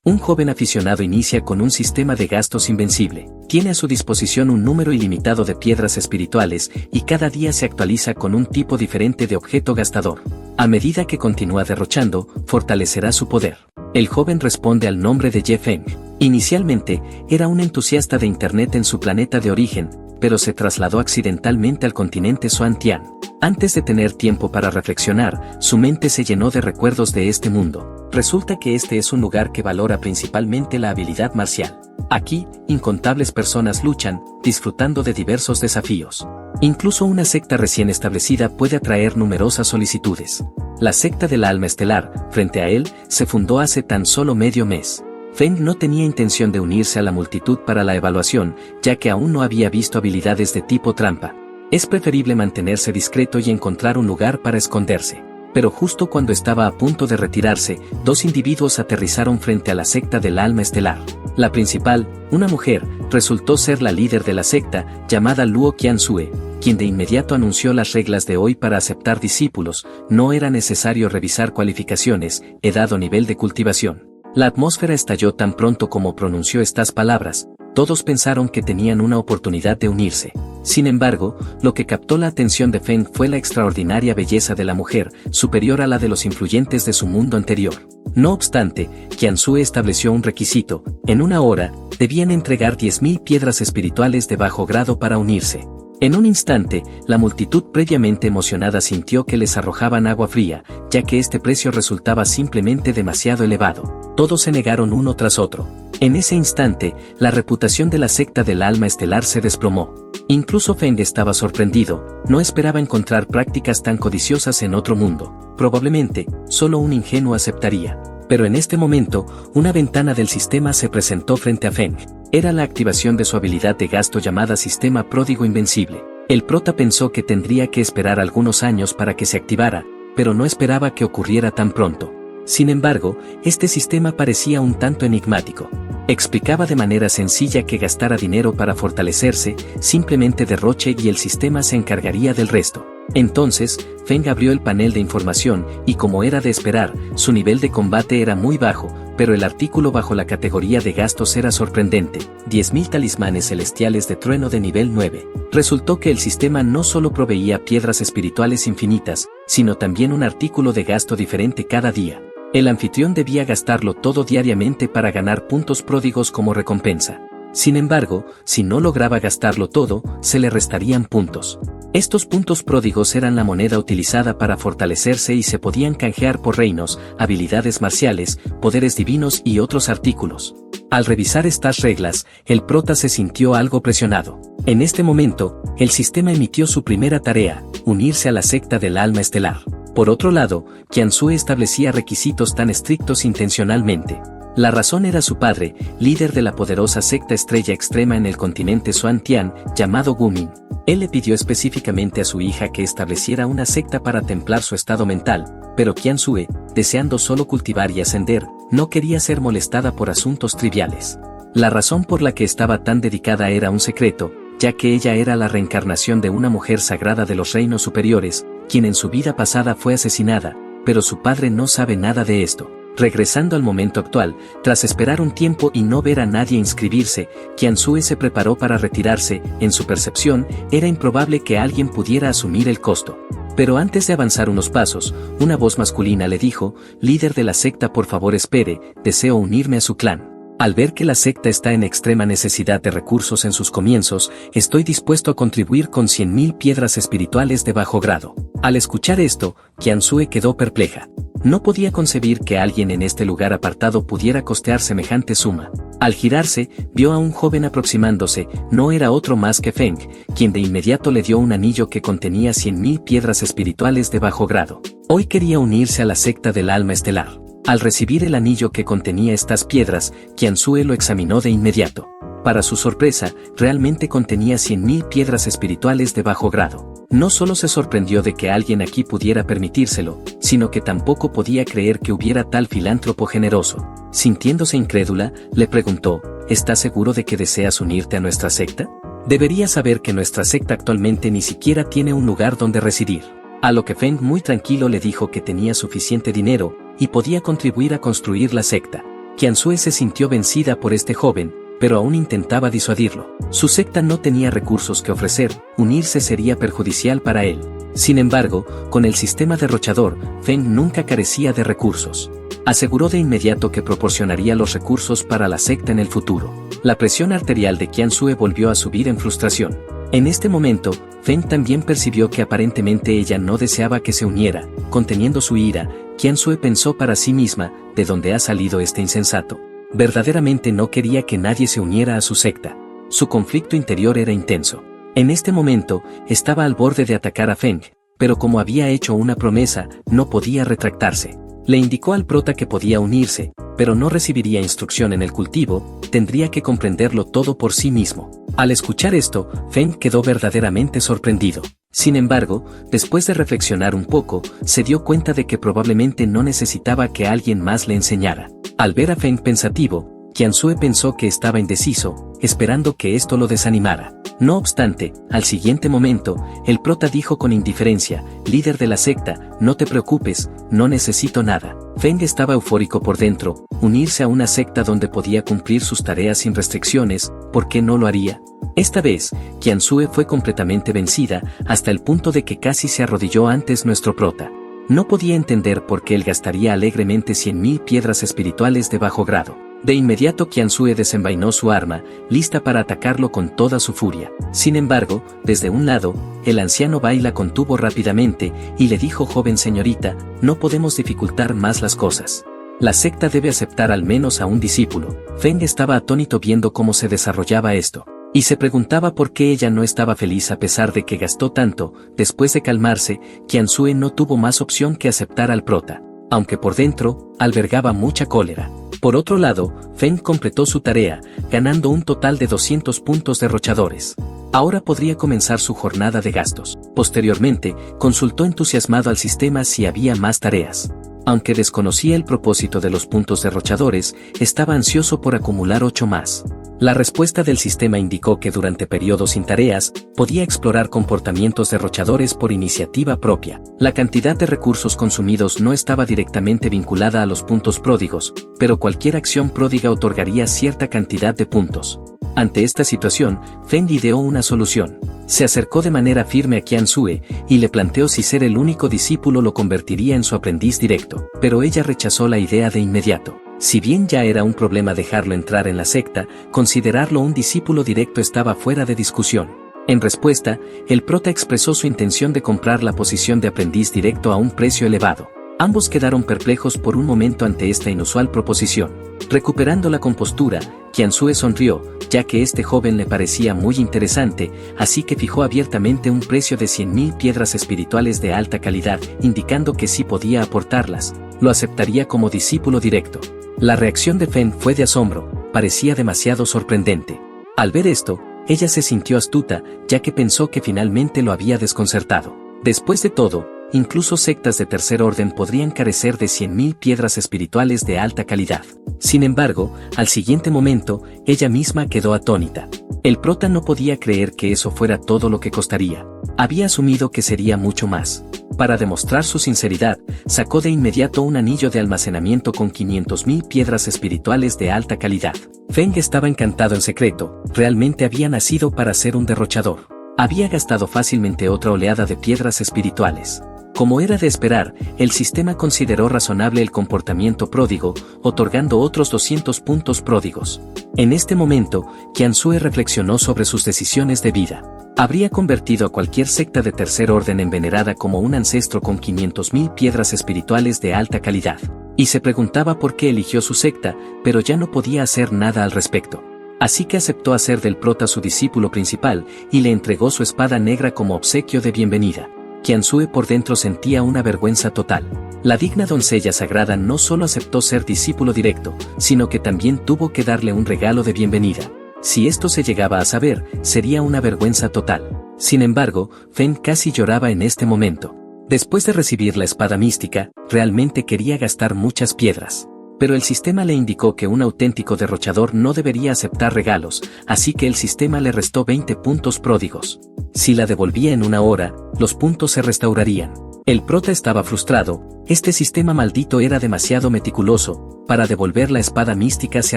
Un joven aficionado inicia con un sistema de gastos invencible. Tiene a su disposición un número ilimitado de piedras espirituales y cada día se actualiza con un tipo diferente de objeto gastador. A medida que continúa derrochando, fortalecerá su poder. El joven responde al nombre de Ye Feng. Inicialmente, era un entusiasta de Internet en su planeta de origen, pero se trasladó accidentalmente al continente Xuantian. Antes de tener tiempo para reflexionar, su mente se llenó de recuerdos de este mundo. Resulta que este es un lugar que valora principalmente la habilidad marcial. Aquí, incontables personas luchan, disfrutando de diversos desafíos. Incluso una secta recién establecida puede atraer numerosas solicitudes. La secta del alma estelar, frente a él, se fundó hace tan solo medio mes. Feng no tenía intención de unirse a la multitud para la evaluación, ya que aún no había visto habilidades de tipo trampa. Es preferible mantenerse discreto y encontrar un lugar para esconderse. Pero justo cuando estaba a punto de retirarse, dos individuos aterrizaron frente a la secta del alma estelar. La principal, una mujer, resultó ser la líder de la secta, llamada Luo Qianxue, quien de inmediato anunció las reglas de hoy para aceptar discípulos. No era necesario revisar cualificaciones, edad o nivel de cultivación. La atmósfera estalló tan pronto como pronunció estas palabras. Todos pensaron que tenían una oportunidad de unirse. Sin embargo, lo que captó la atención de Feng fue la extraordinaria belleza de la mujer, superior a la de los influyentes de su mundo anterior. No obstante, Qianxue estableció un requisito: en una hora, debían entregar 10.000 piedras espirituales de bajo grado para unirse. En un instante, la multitud previamente emocionada sintió que les arrojaban agua fría, ya que este precio resultaba simplemente demasiado elevado. Todos se negaron uno tras otro. En ese instante, la reputación de la secta del alma estelar se desplomó. Incluso Feng estaba sorprendido, no esperaba encontrar prácticas tan codiciosas en otro mundo. Probablemente, solo un ingenuo aceptaría. Pero en este momento, una ventana del sistema se presentó frente a Feng. Era la activación de su habilidad de gasto llamada Sistema Pródigo Invencible. El prota pensó que tendría que esperar algunos años para que se activara, pero no esperaba que ocurriera tan pronto. Sin embargo, este sistema parecía un tanto enigmático. Explicaba de manera sencilla que gastara dinero para fortalecerse, simplemente derroche y el sistema se encargaría del resto. Entonces, Feng abrió el panel de información y, como era de esperar, su nivel de combate era muy bajo, pero el artículo bajo la categoría de gastos era sorprendente: 10.000 talismanes celestiales de trueno de nivel 9. Resultó que el sistema no solo proveía piedras espirituales infinitas, sino también un artículo de gasto diferente cada día. El anfitrión debía gastarlo todo diariamente para ganar puntos pródigos como recompensa. Sin embargo, si no lograba gastarlo todo, se le restarían puntos. Estos puntos pródigos eran la moneda utilizada para fortalecerse y se podían canjear por reinos, habilidades marciales, poderes divinos y otros artículos. Al revisar estas reglas, el prota se sintió algo presionado. En este momento, el sistema emitió su primera tarea: unirse a la secta del alma estelar. Por otro lado, Qianxue establecía requisitos tan estrictos intencionalmente. La razón era su padre, líder de la poderosa secta estrella extrema en el continente Xuantian, llamado Gumin. Él le pidió específicamente a su hija que estableciera una secta para templar su estado mental, pero Qianxue, deseando solo cultivar y ascender, no quería ser molestada por asuntos triviales. La razón por la que estaba tan dedicada era un secreto, ya que ella era la reencarnación de una mujer sagrada de los reinos superiores, quien en su vida pasada fue asesinada, pero su padre no sabe nada de esto. Regresando al momento actual, tras esperar un tiempo y no ver a nadie inscribirse, Qianxue se preparó para retirarse. En su percepción, era improbable que alguien pudiera asumir el costo. Pero antes de avanzar unos pasos, una voz masculina le dijo: líder de la secta, por favor espere, deseo unirme a su clan. Al ver que la secta está en extrema necesidad de recursos en sus comienzos, estoy dispuesto a contribuir con 100.000 piedras espirituales de bajo grado. Al escuchar esto, Qianxue quedó perpleja. No podía concebir que alguien en este lugar apartado pudiera costear semejante suma. Al girarse, vio a un joven aproximándose. No era otro más que Feng, quien de inmediato le dio un anillo que contenía 100.000 piedras espirituales de bajo grado. Hoy quería unirse a la secta del alma estelar. Al recibir el anillo que contenía estas piedras, Qianxue lo examinó de inmediato. Para su sorpresa, realmente contenía 100.000 piedras espirituales de bajo grado. No solo se sorprendió de que alguien aquí pudiera permitírselo, sino que tampoco podía creer que hubiera tal filántropo generoso. Sintiéndose incrédula, le preguntó: ¿estás seguro de que deseas unirte a nuestra secta? Deberías saber que nuestra secta actualmente ni siquiera tiene un lugar donde residir. A lo que Feng muy tranquilo le dijo que tenía suficiente dinero y podía contribuir a construir la secta. Qianzue se sintió vencida por este joven, pero aún intentaba disuadirlo. Su secta no tenía recursos que ofrecer, unirse sería perjudicial para él. Sin embargo, con el sistema derrochador, Feng nunca carecía de recursos. Aseguró de inmediato que proporcionaría los recursos para la secta en el futuro. La presión arterial de Qianzue volvió a subir en frustración. En este momento, Feng también percibió que aparentemente ella no deseaba que se uniera. Conteniendo su ira, Qianzue pensó para sí misma, ¿de dónde ha salido este insensato? Verdaderamente no quería que nadie se uniera a su secta. Su conflicto interior era intenso. En este momento, estaba al borde de atacar a Feng, pero como había hecho una promesa, no podía retractarse. Le indicó al prota que podía unirse, pero no recibiría instrucción en el cultivo, tendría que comprenderlo todo por sí mismo. Al escuchar esto, Feng quedó verdaderamente sorprendido. Sin embargo, después de reflexionar un poco, se dio cuenta de que probablemente no necesitaba que alguien más le enseñara. Al ver a Feng pensativo, Qianzue pensó que estaba indeciso, esperando que esto lo desanimara. No obstante, al siguiente momento, el prota dijo con indiferencia, líder de la secta, no te preocupes, no necesito nada. Feng estaba eufórico por dentro, unirse a una secta donde podía cumplir sus tareas sin restricciones, ¿por qué no lo haría? Esta vez, Qianzue fue completamente vencida, hasta el punto de que casi se arrodilló antes nuestro prota. No podía entender por qué él gastaría alegremente 100.000 piedras espirituales de bajo grado. De inmediato Qianzue desenvainó su arma, lista para atacarlo con toda su furia. Sin embargo, desde un lado, el anciano Bai la contuvo rápidamente, y le dijo: joven señorita, no podemos dificultar más las cosas. La secta debe aceptar al menos a un discípulo. Feng estaba atónito viendo cómo se desarrollaba esto, y se preguntaba por qué ella no estaba feliz a pesar de que gastó tanto. Después de calmarse, Qianzue no tuvo más opción que aceptar al prota, aunque por dentro, albergaba mucha cólera. Por otro lado, Feng completó su tarea, ganando un total de 200 puntos derrochadores. Ahora podría comenzar su jornada de gastos. Posteriormente, consultó entusiasmado al sistema si había más tareas. Aunque desconocía el propósito de los puntos derrochadores, estaba ansioso por acumular 8 más. La respuesta del sistema indicó que durante periodos sin tareas, podía explorar comportamientos derrochadores por iniciativa propia. La cantidad de recursos consumidos no estaba directamente vinculada a los puntos pródigos, pero cualquier acción pródiga otorgaría cierta cantidad de puntos. Ante esta situación, Feng ideó una solución. Se acercó de manera firme a Qianzue, y le planteó si ser el único discípulo lo convertiría en su aprendiz directo. Pero ella rechazó la idea de inmediato. Si bien ya era un problema dejarlo entrar en la secta, considerarlo un discípulo directo estaba fuera de discusión. En respuesta, el prota expresó su intención de comprar la posición de aprendiz directo a un precio elevado. Ambos quedaron perplejos por un momento ante esta inusual proposición. Recuperando la compostura, Qianzue sonrió, ya que este joven le parecía muy interesante, así que fijó abiertamente un precio de 100.000 piedras espirituales de alta calidad, indicando que si podía aportarlas, lo aceptaría como discípulo directo. La reacción de Feng fue de asombro, parecía demasiado sorprendente. Al ver esto, ella se sintió astuta, ya que pensó que finalmente lo había desconcertado. Después de todo, incluso sectas de tercer orden podrían carecer de 100.000 piedras espirituales de alta calidad. Sin embargo, al siguiente momento, ella misma quedó atónita. El prota no podía creer que eso fuera todo lo que costaría. Había asumido que sería mucho más. Para demostrar su sinceridad, sacó de inmediato un anillo de almacenamiento con 500.000 piedras espirituales de alta calidad. Feng estaba encantado en secreto, realmente había nacido para ser un derrochador. Había gastado fácilmente otra oleada de piedras espirituales. Como era de esperar, el sistema consideró razonable el comportamiento pródigo, otorgando otros 200 puntos pródigos. En este momento, Qianzue reflexionó sobre sus decisiones de vida. Habría convertido a cualquier secta de tercer orden en venerada como un ancestro con 500.000 piedras espirituales de alta calidad. Y se preguntaba por qué eligió su secta, pero ya no podía hacer nada al respecto. Así que aceptó hacer del prota su discípulo principal, y le entregó su espada negra como obsequio de bienvenida. Qianzue por dentro sentía una vergüenza total. La digna doncella sagrada no solo aceptó ser discípulo directo, sino que también tuvo que darle un regalo de bienvenida. Si esto se llegaba a saber, sería una vergüenza total. Sin embargo, Feng casi lloraba en este momento. Después de recibir la espada mística, realmente quería gastar muchas piedras. Pero el sistema le indicó que un auténtico derrochador no debería aceptar regalos, así que el sistema le restó 20 puntos pródigos. Si la devolvía en una hora, los puntos se restaurarían. El prota estaba frustrado, este sistema maldito era demasiado meticuloso. Para devolver la espada mística se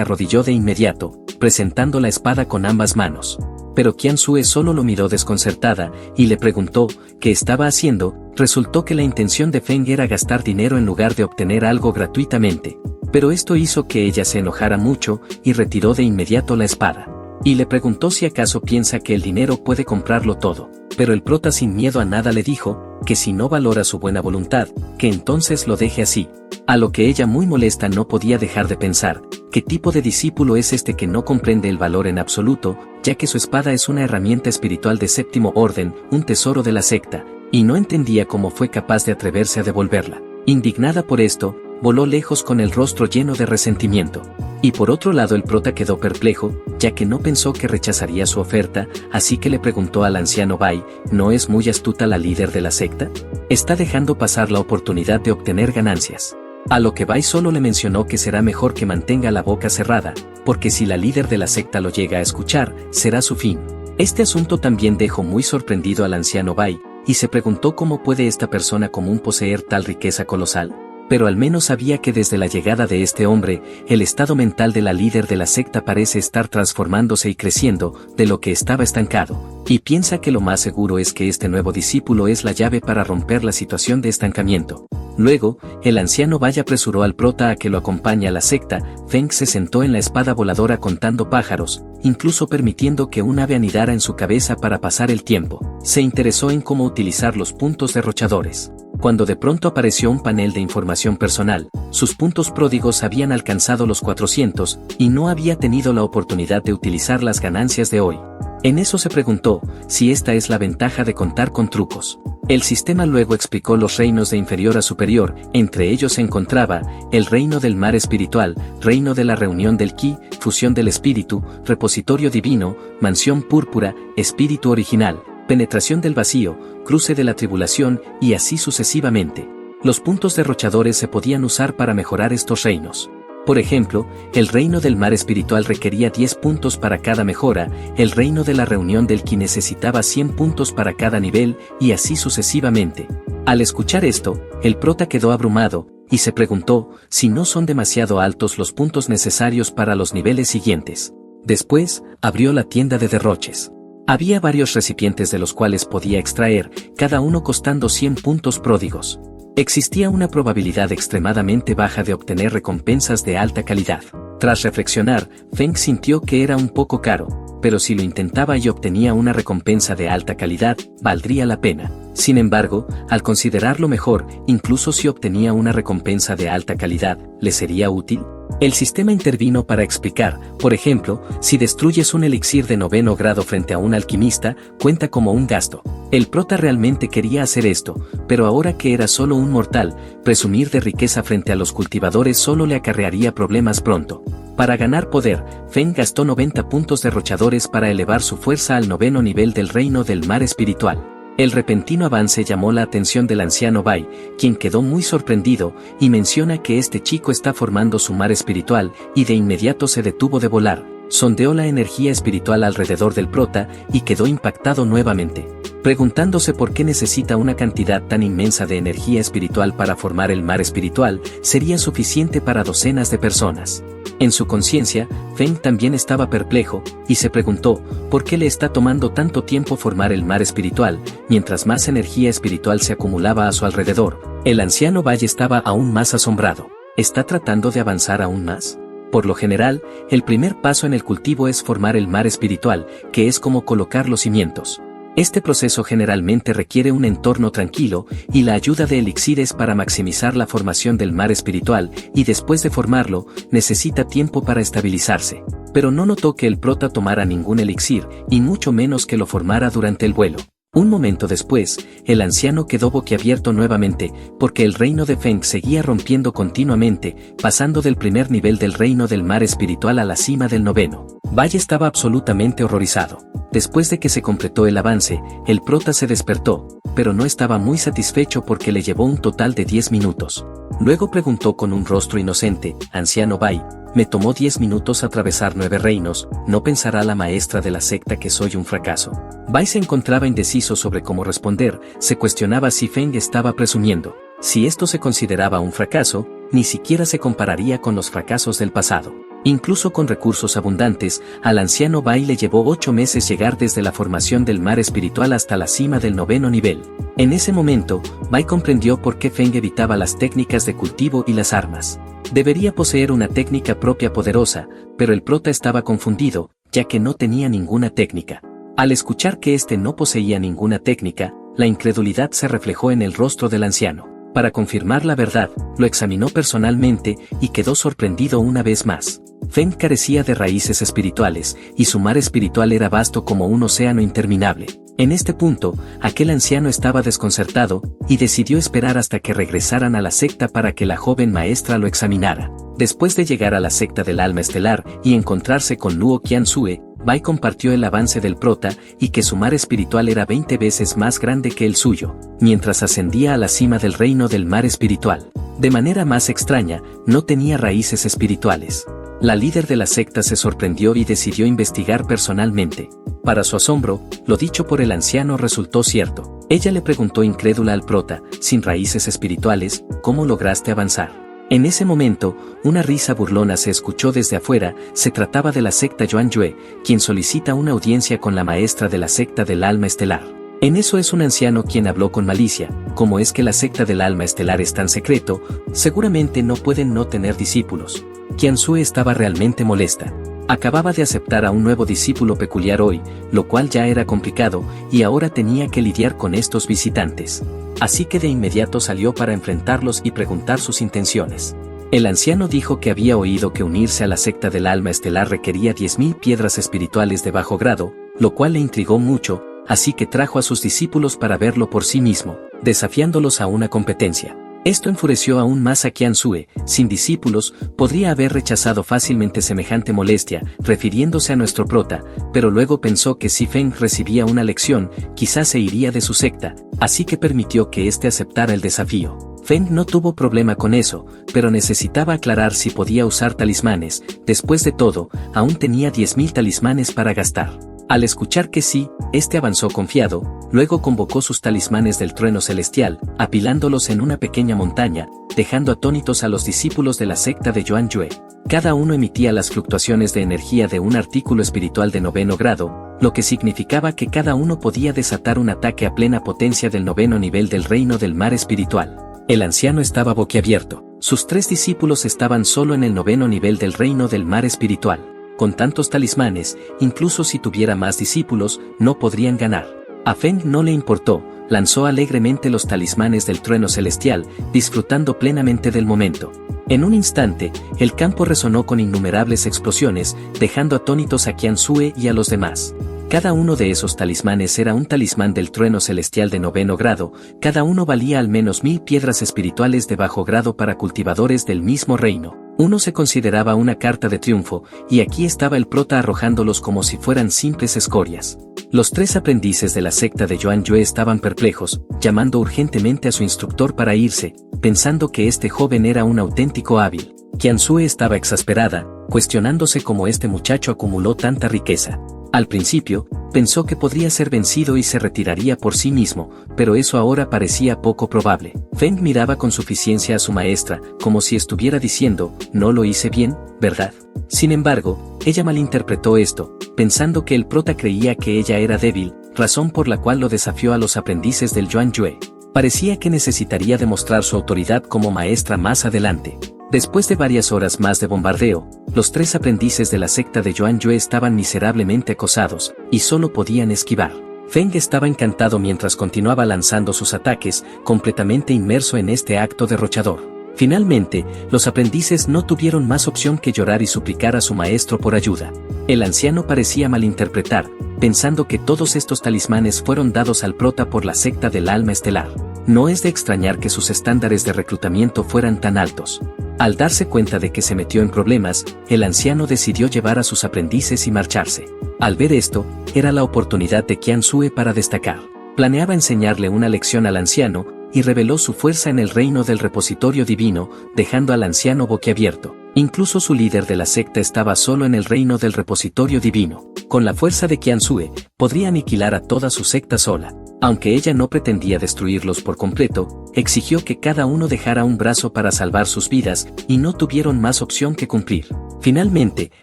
arrodilló de inmediato, presentando la espada con ambas manos. Pero Qianzue solo lo miró desconcertada, y le preguntó, ¿qué estaba haciendo? Resultó que la intención de Feng era gastar dinero en lugar de obtener algo gratuitamente. Pero esto hizo que ella se enojara mucho, y retiró de inmediato la espada. Y le preguntó si acaso piensa que el dinero puede comprarlo todo. Pero el prota sin miedo a nada le dijo, que si no valora su buena voluntad, que entonces lo deje así. A lo que ella muy molesta no podía dejar de pensar, ¿qué tipo de discípulo es este que no comprende el valor en absoluto, ya que su espada es una herramienta espiritual de séptimo orden, un tesoro de la secta, y no entendía cómo fue capaz de atreverse a devolverla? Indignada por esto, voló lejos con el rostro lleno de resentimiento. Y por otro lado el prota quedó perplejo, ya que no pensó que rechazaría su oferta, así que le preguntó al anciano Bai, ¿no es muy astuta la líder de la secta? Está dejando pasar la oportunidad de obtener ganancias. A lo que Bai solo le mencionó que será mejor que mantenga la boca cerrada, porque si la líder de la secta lo llega a escuchar, será su fin. Este asunto también dejó muy sorprendido al anciano Bai, y se preguntó cómo puede esta persona común poseer tal riqueza colosal. Pero al menos sabía que desde la llegada de este hombre, el estado mental de la líder de la secta parece estar transformándose y creciendo, de lo que estaba estancado, y piensa que lo más seguro es que este nuevo discípulo es la llave para romper la situación de estancamiento. Luego, el anciano Bai apresuró al prota a que lo acompañe a la secta. Feng se sentó en la espada voladora contando pájaros, incluso permitiendo que un ave anidara en su cabeza para pasar el tiempo. Se interesó en cómo utilizar los puntos derrochadores. Cuando de pronto apareció un panel de información personal, sus puntos pródigos habían alcanzado los 400, y no había tenido la oportunidad de utilizar las ganancias de hoy. En eso se preguntó, si esta es la ventaja de contar con trucos. El sistema luego explicó los reinos de inferior a superior, entre ellos se encontraba, el reino del mar espiritual, reino de la reunión del Ki, fusión del espíritu, repositorio divino, mansión púrpura, espíritu original, penetración del vacío, cruce de la tribulación, y así sucesivamente. Los puntos derrochadores se podían usar para mejorar estos reinos. Por ejemplo, el reino del mar espiritual requería 10 puntos para cada mejora, el reino de la reunión del Ki necesitaba 100 puntos para cada nivel, y así sucesivamente. Al escuchar esto, el prota quedó abrumado, y se preguntó, si no son demasiado altos los puntos necesarios para los niveles siguientes. Después, abrió la tienda de derroches. Había varios recipientes de los cuales podía extraer, cada uno costando 100 puntos pródigos. Existía una probabilidad extremadamente baja de obtener recompensas de alta calidad. Tras reflexionar, Feng sintió que era un poco caro, pero si lo intentaba y obtenía una recompensa de alta calidad, valdría la pena. Sin embargo, al considerarlo mejor, incluso si obtenía una recompensa de alta calidad, ¿le sería útil? El sistema intervino para explicar, por ejemplo, si destruyes un elixir de 9º grado frente a un alquimista, cuenta como un gasto. El prota realmente quería hacer esto, pero ahora que era solo un mortal, presumir de riqueza frente a los cultivadores solo le acarrearía problemas pronto. Para ganar poder, Feng gastó 90 puntos derrochadores para elevar su fuerza al 9º nivel del reino del mar espiritual. El repentino avance llamó la atención del anciano Bai, quien quedó muy sorprendido, y menciona que este chico está formando su mar espiritual, y de inmediato se detuvo de volar, sondeó la energía espiritual alrededor del prota, y quedó impactado nuevamente, preguntándose por qué necesita una cantidad tan inmensa de energía espiritual para formar el mar espiritual, sería suficiente para docenas de personas. En su conciencia, Feng también estaba perplejo, y se preguntó, ¿por qué le está tomando tanto tiempo formar el mar espiritual? Mientras más energía espiritual se acumulaba a su alrededor, el anciano Bai estaba aún más asombrado. ¿Está tratando de avanzar aún más? Por lo general, el primer paso en el cultivo es formar el mar espiritual, que es como colocar los cimientos. Este proceso generalmente requiere un entorno tranquilo, y la ayuda de elixires para maximizar la formación del mar espiritual, y después de formarlo, necesita tiempo para estabilizarse. Pero no notó que el prota tomara ningún elixir, y mucho menos que lo formara durante el vuelo. Un momento después, el anciano quedó boquiabierto nuevamente, porque el reino de Feng seguía rompiendo continuamente, pasando del primer nivel del reino del mar espiritual a la cima del 9º. Bai estaba absolutamente horrorizado. Después de que se completó el avance, el prota se despertó, pero no estaba muy satisfecho porque le llevó un total de 10 minutos. Luego preguntó con un rostro inocente, anciano Bai, me tomó 10 minutos atravesar 9 reinos, ¿no pensará la maestra de la secta que soy un fracaso? Bai se encontraba indeciso sobre cómo responder, se cuestionaba si Feng estaba presumiendo. Si esto se consideraba un fracaso, ni siquiera se compararía con los fracasos del pasado. Incluso con recursos abundantes, al anciano Bai le llevó 8 meses llegar desde la formación del mar espiritual hasta la cima del 9º nivel. En ese momento, Bai comprendió por qué Feng evitaba las técnicas de cultivo y las armas. Debería poseer una técnica propia poderosa, pero el prota estaba confundido, ya que no tenía ninguna técnica. Al escuchar que éste no poseía ninguna técnica, la incredulidad se reflejó en el rostro del anciano. Para confirmar la verdad, lo examinó personalmente y quedó sorprendido una vez más. Feng carecía de raíces espirituales, y su mar espiritual era vasto como un océano interminable. En este punto, aquel anciano estaba desconcertado, y decidió esperar hasta que regresaran a la secta para que la joven maestra lo examinara. Después de llegar a la secta del alma estelar y encontrarse con Luo Qiansue, Bai compartió el avance del prota y que su mar espiritual era 20 veces más grande que el suyo, mientras ascendía a la cima del reino del mar espiritual. De manera más extraña, no tenía raíces espirituales. La líder de la secta se sorprendió y decidió investigar personalmente. Para su asombro, lo dicho por el anciano resultó cierto. Ella le preguntó incrédula al prota, sin raíces espirituales, ¿cómo lograste avanzar? En ese momento, una risa burlona se escuchó desde afuera. Se trataba de la secta Yuanyue, quien solicita una audiencia con la maestra de la secta del alma estelar. En eso es un anciano quien habló con malicia. Como es que la secta del alma estelar es tan secreto, seguramente no pueden no tener discípulos. Qiansue estaba realmente molesta. Acababa de aceptar a un nuevo discípulo peculiar hoy, lo cual ya era complicado, y ahora tenía que lidiar con estos visitantes. Así que de inmediato salió para enfrentarlos y preguntar sus intenciones. El anciano dijo que había oído que unirse a la secta del alma estelar requería 10.000 piedras espirituales de bajo grado, lo cual le intrigó mucho, así que trajo a sus discípulos para verlo por sí mismo, desafiándolos a una competencia. Esto enfureció aún más a Qiansue. Sin discípulos, podría haber rechazado fácilmente semejante molestia, refiriéndose a nuestro prota, pero luego pensó que si Feng recibía una lección, quizás se iría de su secta, así que permitió que éste aceptara el desafío. Feng no tuvo problema con eso, pero necesitaba aclarar si podía usar talismanes. Después de todo, aún tenía 10.000 talismanes para gastar. Al escuchar que sí, este avanzó confiado, luego convocó sus talismanes del trueno celestial, apilándolos en una pequeña montaña, dejando atónitos a los discípulos de la secta de Yuanyue. Cada uno emitía las fluctuaciones de energía de un artículo espiritual de 9º grado, lo que significaba que cada uno podía desatar un ataque a plena potencia del 9º nivel del reino del mar espiritual. El anciano estaba boquiabierto. Sus 3 discípulos estaban solo en el 9º nivel del reino del mar espiritual. Con tantos talismanes, incluso si tuviera más discípulos, no podrían ganar. A Feng no le importó, lanzó alegremente los talismanes del trueno celestial, disfrutando plenamente del momento. En un instante, el campo resonó con innumerables explosiones, dejando atónitos a Qiansue y a los demás. Cada uno de esos talismanes era un talismán del trueno celestial de 9º grado, cada uno valía al menos 1.000 piedras espirituales de bajo grado para cultivadores del mismo reino. Uno se consideraba una carta de triunfo, y aquí estaba el prota arrojándolos como si fueran simples escorias. Los 3 aprendices de la secta de Yuanyue estaban perplejos, llamando urgentemente a su instructor para irse, pensando que este joven era un auténtico hábil. Qiansue estaba exasperada, cuestionándose cómo este muchacho acumuló tanta riqueza. Al principio, pensó que podría ser vencido y se retiraría por sí mismo, pero eso ahora parecía poco probable. Feng miraba con suficiencia a su maestra, como si estuviera diciendo, no lo hice bien, ¿verdad? Sin embargo, ella malinterpretó esto, pensando que el prota creía que ella era débil, razón por la cual lo desafió a los aprendices del Yuanyue. Parecía que necesitaría demostrar su autoridad como maestra más adelante. Después de varias horas más de bombardeo, los 3 aprendices de la secta de Yuanyue estaban miserablemente acosados, y solo podían esquivar. Feng estaba encantado mientras continuaba lanzando sus ataques, completamente inmerso en este acto derrochador. Finalmente, los aprendices no tuvieron más opción que llorar y suplicar a su maestro por ayuda. El anciano parecía malinterpretar, pensando que todos estos talismanes fueron dados al prota por la secta del alma estelar. No es de extrañar que sus estándares de reclutamiento fueran tan altos. Al darse cuenta de que se metió en problemas, el anciano decidió llevar a sus aprendices y marcharse. Al ver esto, era la oportunidad de Qiansue para destacar. Planeaba enseñarle una lección al anciano, y reveló su fuerza en el reino del repositorio divino, dejando al anciano boquiabierto. Incluso su líder de la secta estaba solo en el reino del repositorio divino. Con la fuerza de Qianzue, podría aniquilar a toda su secta sola. Aunque ella no pretendía destruirlos por completo, exigió que cada uno dejara un brazo para salvar sus vidas, y no tuvieron más opción que cumplir. Finalmente,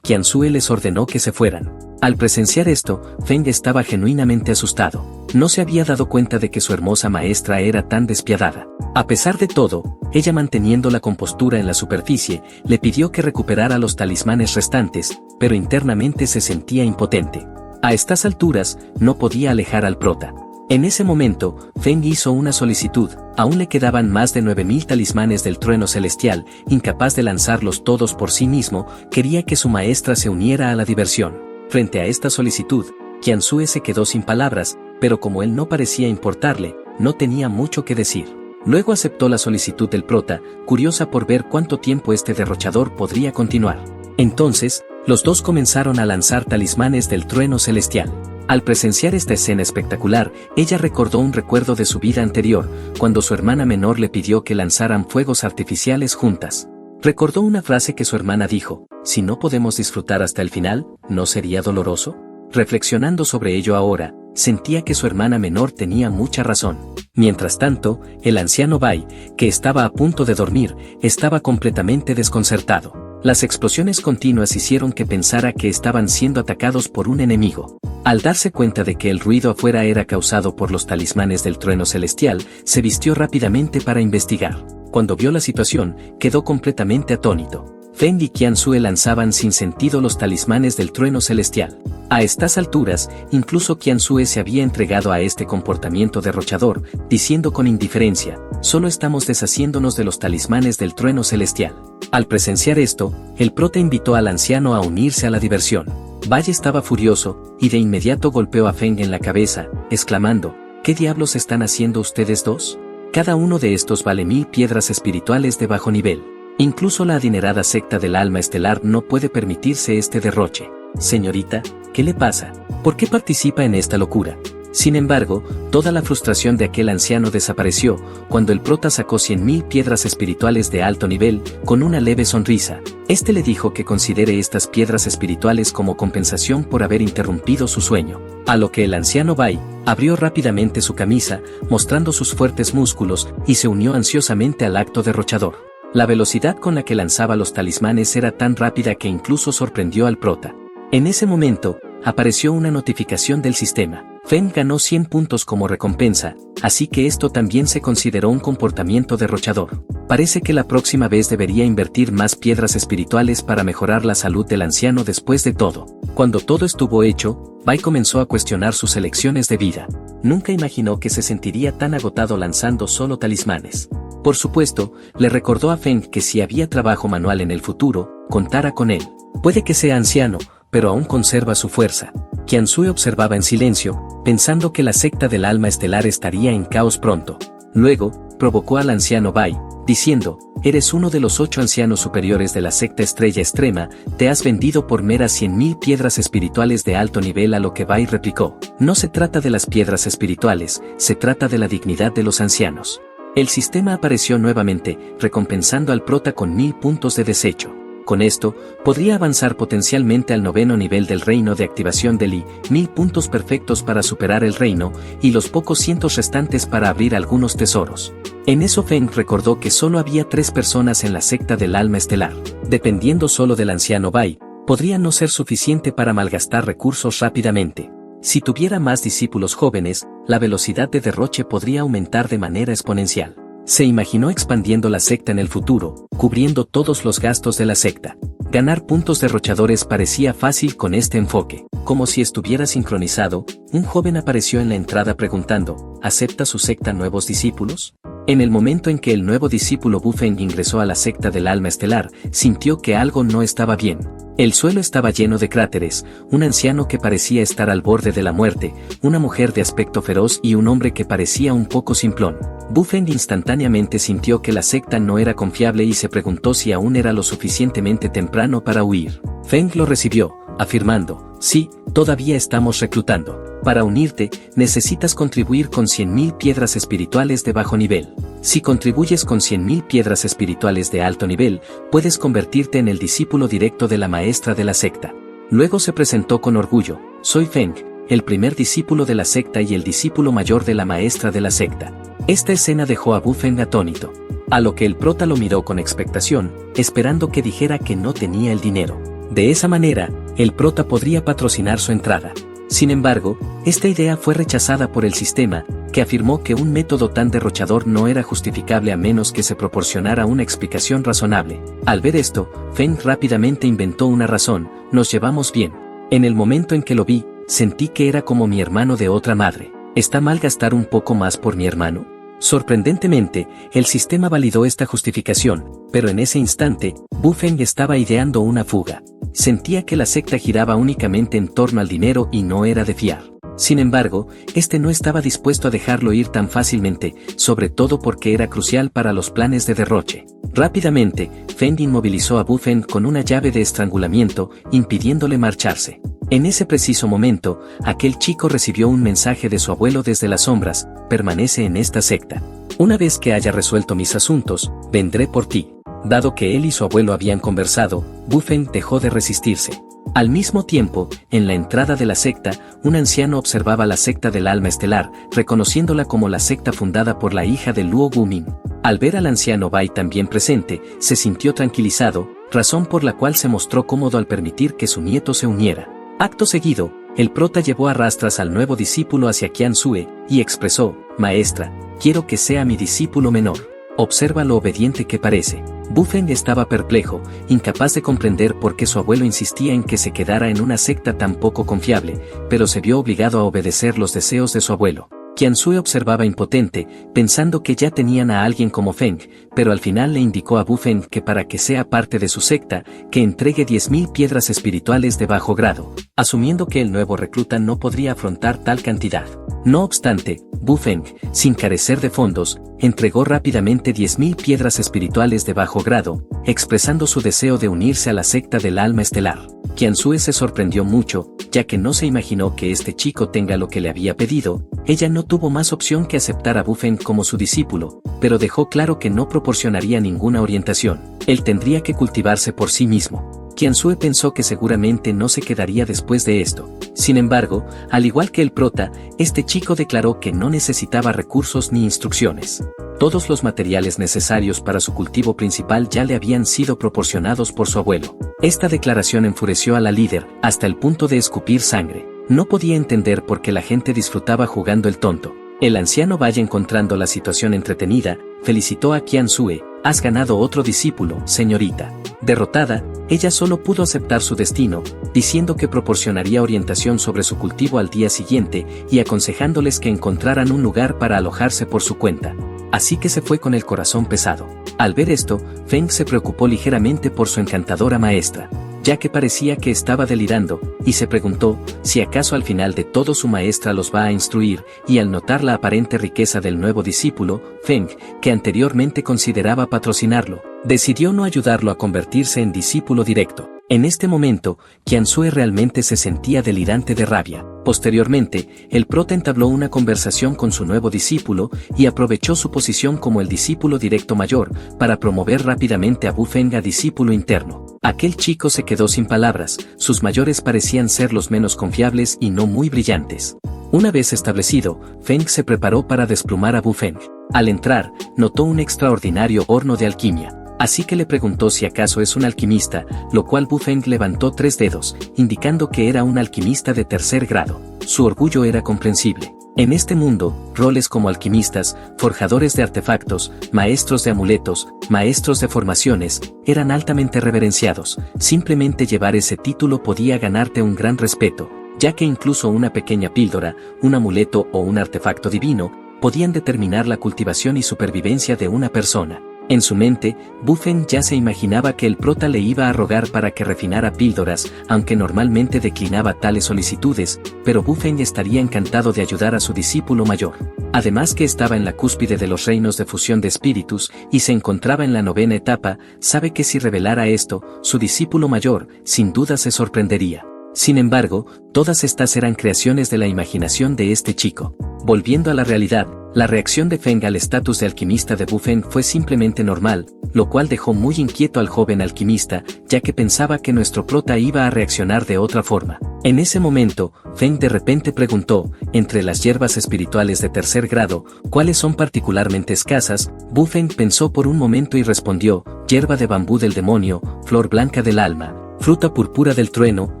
Qianzue les ordenó que se fueran. Al presenciar esto, Feng estaba genuinamente asustado. No se había dado cuenta de que su hermosa maestra era tan despiadada. A pesar de todo, ella, manteniendo la compostura en la superficie, le pidió que recuperara los talismanes restantes, pero internamente se sentía impotente. A estas alturas, no podía alejar al prota. En ese momento, Feng hizo una solicitud. Aún le quedaban más de 9000 talismanes del trueno celestial. Incapaz de lanzarlos todos por sí mismo, quería que su maestra se uniera a la diversión. Frente a esta solicitud, Qianzue se quedó sin palabras, pero como él no parecía importarle, no tenía mucho que decir. Luego aceptó la solicitud del prota, curiosa por ver cuánto tiempo este derrochador podría continuar. Entonces, los dos comenzaron a lanzar talismanes del trueno celestial. Al presenciar esta escena espectacular, ella recordó un recuerdo de su vida anterior, cuando su hermana menor le pidió que lanzaran fuegos artificiales juntas. Recordó una frase que su hermana dijo: «Si no podemos disfrutar hasta el final, ¿no sería doloroso?». Reflexionando sobre ello ahora, sentía que su hermana menor tenía mucha razón. Mientras tanto, el anciano Bai, que estaba a punto de dormir, estaba completamente desconcertado. Las explosiones continuas hicieron que pensara que estaban siendo atacados por un enemigo. Al darse cuenta de que el ruido afuera era causado por los talismanes del trueno celestial, se vistió rápidamente para investigar. Cuando vio la situación, quedó completamente atónito. Feng y Qianzue lanzaban sin sentido los talismanes del trueno celestial. A estas alturas, incluso Qianzue se había entregado a este comportamiento derrochador, diciendo con indiferencia: «Solo estamos deshaciéndonos de los talismanes del trueno celestial». Al presenciar esto, el prota invitó al anciano a unirse a la diversión. Bai estaba furioso, y de inmediato golpeó a Feng en la cabeza, exclamando: «¿Qué diablos están haciendo ustedes dos? Cada uno de estos vale 1000 piedras espirituales de bajo nivel. Incluso la adinerada secta del alma estelar no puede permitirse este derroche. Señorita, ¿qué le pasa? ¿Por qué participa en esta locura?». Sin embargo, toda la frustración de aquel anciano desapareció cuando el prota sacó 100.000 piedras espirituales de alto nivel, con una leve sonrisa. Este le dijo que considere estas piedras espirituales como compensación por haber interrumpido su sueño. A lo que el anciano Bai abrió rápidamente su camisa, mostrando sus fuertes músculos, y se unió ansiosamente al acto derrochador. La velocidad con la que lanzaba los talismanes era tan rápida que incluso sorprendió al prota. En ese momento, apareció una notificación del sistema. Feng ganó 100 puntos como recompensa, así que esto también se consideró un comportamiento derrochador. Parece que la próxima vez debería invertir más piedras espirituales para mejorar la salud del anciano después de todo. Cuando todo estuvo hecho, Bai comenzó a cuestionar sus elecciones de vida. Nunca imaginó que se sentiría tan agotado lanzando solo talismanes. Por supuesto, le recordó a Feng que si había trabajo manual en el futuro, contara con él. Puede que sea anciano, pero aún conserva su fuerza. Qianzue observaba en silencio, pensando que la secta del alma estelar estaría en caos pronto. Luego, provocó al anciano Bai, diciendo: «Eres uno de los 8 ancianos superiores de la secta Estrella Extrema, te has vendido por meras 100.000 piedras espirituales de alto nivel». A lo que Bai replicó: «No se trata de las piedras espirituales, se trata de la dignidad de los ancianos». El sistema apareció nuevamente, recompensando al prota con 1000 puntos de desecho. Con esto, podría avanzar potencialmente al 9º nivel del reino de activación de Li, 1000 puntos perfectos para superar el reino, y los pocos cientos restantes para abrir algunos tesoros. En eso Feng recordó que solo había 3 personas en la secta del alma estelar. Dependiendo solo del anciano Bai, podría no ser suficiente para malgastar recursos rápidamente. Si tuviera más discípulos jóvenes, la velocidad de derroche podría aumentar de manera exponencial. Se imaginó expandiendo la secta en el futuro, cubriendo todos los gastos de la secta. Ganar puntos derrochadores parecía fácil con este enfoque. Como si estuviera sincronizado, un joven apareció en la entrada preguntando: ¿acepta su secta nuevos discípulos? En el momento en que el nuevo discípulo Bu Feng ingresó a la secta del alma estelar, sintió que algo no estaba bien. El suelo estaba lleno de cráteres, un anciano que parecía estar al borde de la muerte, una mujer de aspecto feroz y un hombre que parecía un poco simplón. Bu Feng instantáneamente sintió que la secta no era confiable y se preguntó si aún era lo suficientemente temprano para huir. Feng lo recibió, afirmando: «Sí, todavía estamos reclutando». Para unirte, necesitas contribuir con 100.000 piedras espirituales de bajo nivel. Si contribuyes con 100.000 piedras espirituales de alto nivel, puedes convertirte en el discípulo directo de la maestra de la secta. Luego se presentó con orgullo: soy Feng, el primer discípulo de la secta y el discípulo mayor de la maestra de la secta. Esta escena dejó a Bu Feng atónito, a lo que el prota lo miró con expectación, esperando que dijera que no tenía el dinero. De esa manera, el prota podría patrocinar su entrada. Sin embargo, esta idea fue rechazada por el sistema, que afirmó que un método tan derrochador no era justificable a menos que se proporcionara una explicación razonable. Al ver esto, Feng rápidamente inventó una razón: nos llevamos bien. En el momento en que lo vi, sentí que era como mi hermano de otra madre. ¿Está mal gastar un poco más por mi hermano? Sorprendentemente, el sistema validó esta justificación, pero en ese instante, Bu Feng estaba ideando una fuga. Sentía que la secta giraba únicamente en torno al dinero y no era de fiar. Sin embargo, este no estaba dispuesto a dejarlo ir tan fácilmente, sobre todo porque era crucial para los planes de derroche. Rápidamente, Feng inmovilizó a Bu Feng con una llave de estrangulamiento, impidiéndole marcharse. En ese preciso momento, aquel chico recibió un mensaje de su abuelo desde las sombras: permanece en esta secta. Una vez que haya resuelto mis asuntos, vendré por ti. Dado que él y su abuelo habían conversado, Bu Feng dejó de resistirse. Al mismo tiempo, en la entrada de la secta, un anciano observaba la secta del alma estelar, reconociéndola como la secta fundada por la hija de Luo Gumin. Al ver al anciano Bai también presente, se sintió tranquilizado, razón por la cual se mostró cómodo al permitir que su nieto se uniera. Acto seguido, el prota llevó a rastras al nuevo discípulo hacia Qiansue, y expresó: maestra, quiero que sea mi discípulo menor. Observa lo obediente que parece. Bu Feng estaba perplejo, incapaz de comprender por qué su abuelo insistía en que se quedara en una secta tan poco confiable, pero se vio obligado a obedecer los deseos de su abuelo. Qiansue observaba impotente, pensando que ya tenían a alguien como Feng, pero al final le indicó a Bu Feng que para que sea parte de su secta, que entregue 10.000 piedras espirituales de bajo grado, asumiendo que el nuevo recluta no podría afrontar tal cantidad. No obstante, Bu Feng, sin carecer de fondos, entregó rápidamente 10.000 piedras espirituales de bajo grado, expresando su deseo de unirse a la secta del alma estelar. Qiansue se sorprendió mucho, ya que no se imaginó que este chico tenga lo que le había pedido. Ella no tuvo más opción que aceptar a Bu Feng como su discípulo, pero dejó claro que no proporcionaría ninguna orientación. Él tendría que cultivarse por sí mismo. Qiansue pensó que seguramente no se quedaría después de esto. Sin embargo, al igual que el prota, este chico declaró que no necesitaba recursos ni instrucciones. Todos los materiales necesarios para su cultivo principal ya le habían sido proporcionados por su abuelo. Esta declaración enfureció a la líder, hasta el punto de escupir sangre. No podía entender por qué la gente disfrutaba jugando el tonto. El anciano Bai, encontrando la situación entretenida, felicitó a Qiansue: has ganado otro discípulo, señorita. Derrotada, ella solo pudo aceptar su destino, diciendo que proporcionaría orientación sobre su cultivo al día siguiente y aconsejándoles que encontraran un lugar para alojarse por su cuenta. Así que se fue con el corazón pesado. Al ver esto, Feng se preocupó ligeramente por su encantadora maestra, ya que parecía que estaba delirando, y se preguntó si acaso al final de todo su maestra los va a instruir, y al notar la aparente riqueza del nuevo discípulo, Feng, que anteriormente consideraba patrocinarlo, decidió no ayudarlo a convertirse en discípulo directo. En este momento, Qiansue realmente se sentía delirante de rabia. Posteriormente, el prota entabló una conversación con su nuevo discípulo y aprovechó su posición como el discípulo directo mayor para promover rápidamente a Bu Feng a discípulo interno. Aquel chico se quedó sin palabras, sus mayores parecían ser los menos confiables y no muy brillantes. Una vez establecido, Feng se preparó para desplumar a Bu Feng. Al entrar, notó un extraordinario horno de alquimia. Así que le preguntó si acaso es un alquimista, lo cual Bu Feng levantó 3 dedos, indicando que era un alquimista de tercer grado. Su orgullo era comprensible. En este mundo, roles como alquimistas, forjadores de artefactos, maestros de amuletos, maestros de formaciones, eran altamente reverenciados. Simplemente llevar ese título podía ganarte un gran respeto, ya que incluso una pequeña píldora, un amuleto o un artefacto divino, podían determinar la cultivación y supervivencia de una persona. En su mente, Bu Feng ya se imaginaba que el prota le iba a rogar para que refinara píldoras, aunque normalmente declinaba tales solicitudes, pero Bu Feng estaría encantado de ayudar a su discípulo mayor. Además que estaba en la cúspide de los reinos de fusión de espíritus, y se encontraba en la 9ª etapa, sabe que si revelara esto, su discípulo mayor, sin duda se sorprendería. Sin embargo, todas estas eran creaciones de la imaginación de este chico. Volviendo a la realidad, la reacción de Feng al estatus de alquimista de Bu Feng fue simplemente normal, lo cual dejó muy inquieto al joven alquimista, ya que pensaba que nuestro prota iba a reaccionar de otra forma. En ese momento, Feng de repente preguntó, entre las hierbas espirituales de tercer grado, ¿cuáles son particularmente escasas? Bu Feng pensó por un momento y respondió, hierba de bambú del demonio, flor blanca del alma, fruta púrpura del trueno,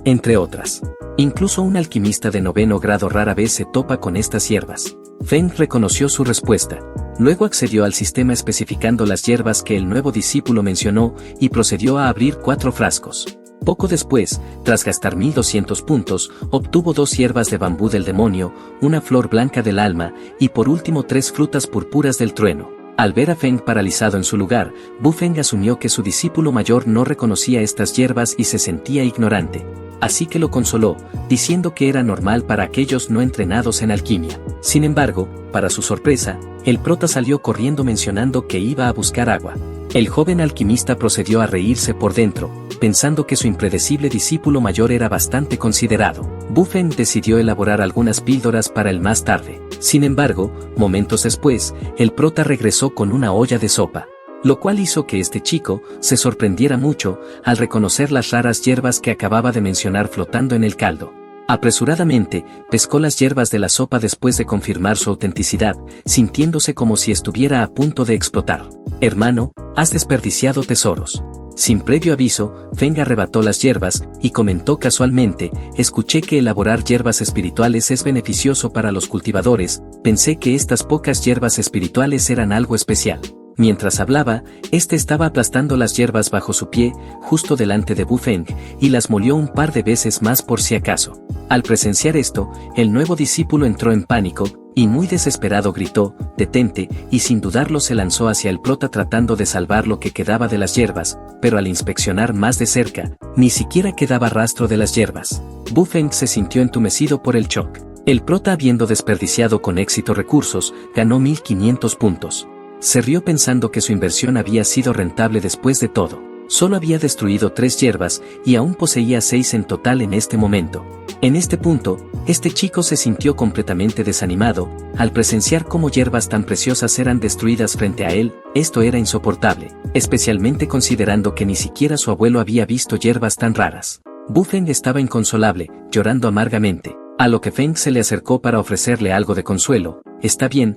entre otras. Incluso un alquimista de 9º grado rara vez se topa con estas hierbas. Feng reconoció su respuesta. Luego accedió al sistema especificando las hierbas que el nuevo discípulo mencionó y procedió a abrir 4 frascos. Poco después, tras gastar 1200 puntos, obtuvo 2 hierbas de bambú del demonio, una flor blanca del alma y por último 3 frutas púrpuras del trueno. Al ver a Feng paralizado en su lugar, Bu Feng asumió que su discípulo mayor no reconocía estas hierbas y se sentía ignorante. Así que lo consoló, diciendo que era normal para aquellos no entrenados en alquimia. Sin embargo, para su sorpresa, el prota salió corriendo mencionando que iba a buscar agua. El joven alquimista procedió a reírse por dentro, pensando que su impredecible discípulo mayor era bastante considerado. Bu Feng decidió elaborar algunas píldoras para el más tarde. Sin embargo, momentos después, el prota regresó con una olla de sopa, lo cual hizo que este chico se sorprendiera mucho al reconocer las raras hierbas que acababa de mencionar flotando en el caldo. Apresuradamente, pescó las hierbas de la sopa después de confirmar su autenticidad, sintiéndose como si estuviera a punto de explotar. Hermano, has desperdiciado tesoros. Sin previo aviso, Feng arrebató las hierbas y comentó casualmente, escuché que elaborar hierbas espirituales es beneficioso para los cultivadores, pensé que estas pocas hierbas espirituales eran algo especial. Mientras hablaba, este estaba aplastando las hierbas bajo su pie, justo delante de Bu Feng, y las molió un par de veces más por si acaso. Al presenciar esto, el nuevo discípulo entró en pánico, y muy desesperado gritó, detente, y sin dudarlo se lanzó hacia el prota tratando de salvar lo que quedaba de las hierbas, pero al inspeccionar más de cerca, ni siquiera quedaba rastro de las hierbas. Bu Feng se sintió entumecido por el shock. El prota, habiendo desperdiciado con éxito recursos, ganó 1500 puntos. Se rió pensando que su inversión había sido rentable después de todo. Solo había destruido 3 hierbas y aún poseía 6 en total en este momento. En este punto, este chico se sintió completamente desanimado, al presenciar cómo hierbas tan preciosas eran destruidas frente a él. Esto era insoportable, especialmente considerando que ni siquiera su abuelo había visto hierbas tan raras. Bu Feng estaba inconsolable, llorando amargamente, a lo que Feng se le acercó para ofrecerle algo de consuelo. Está bien,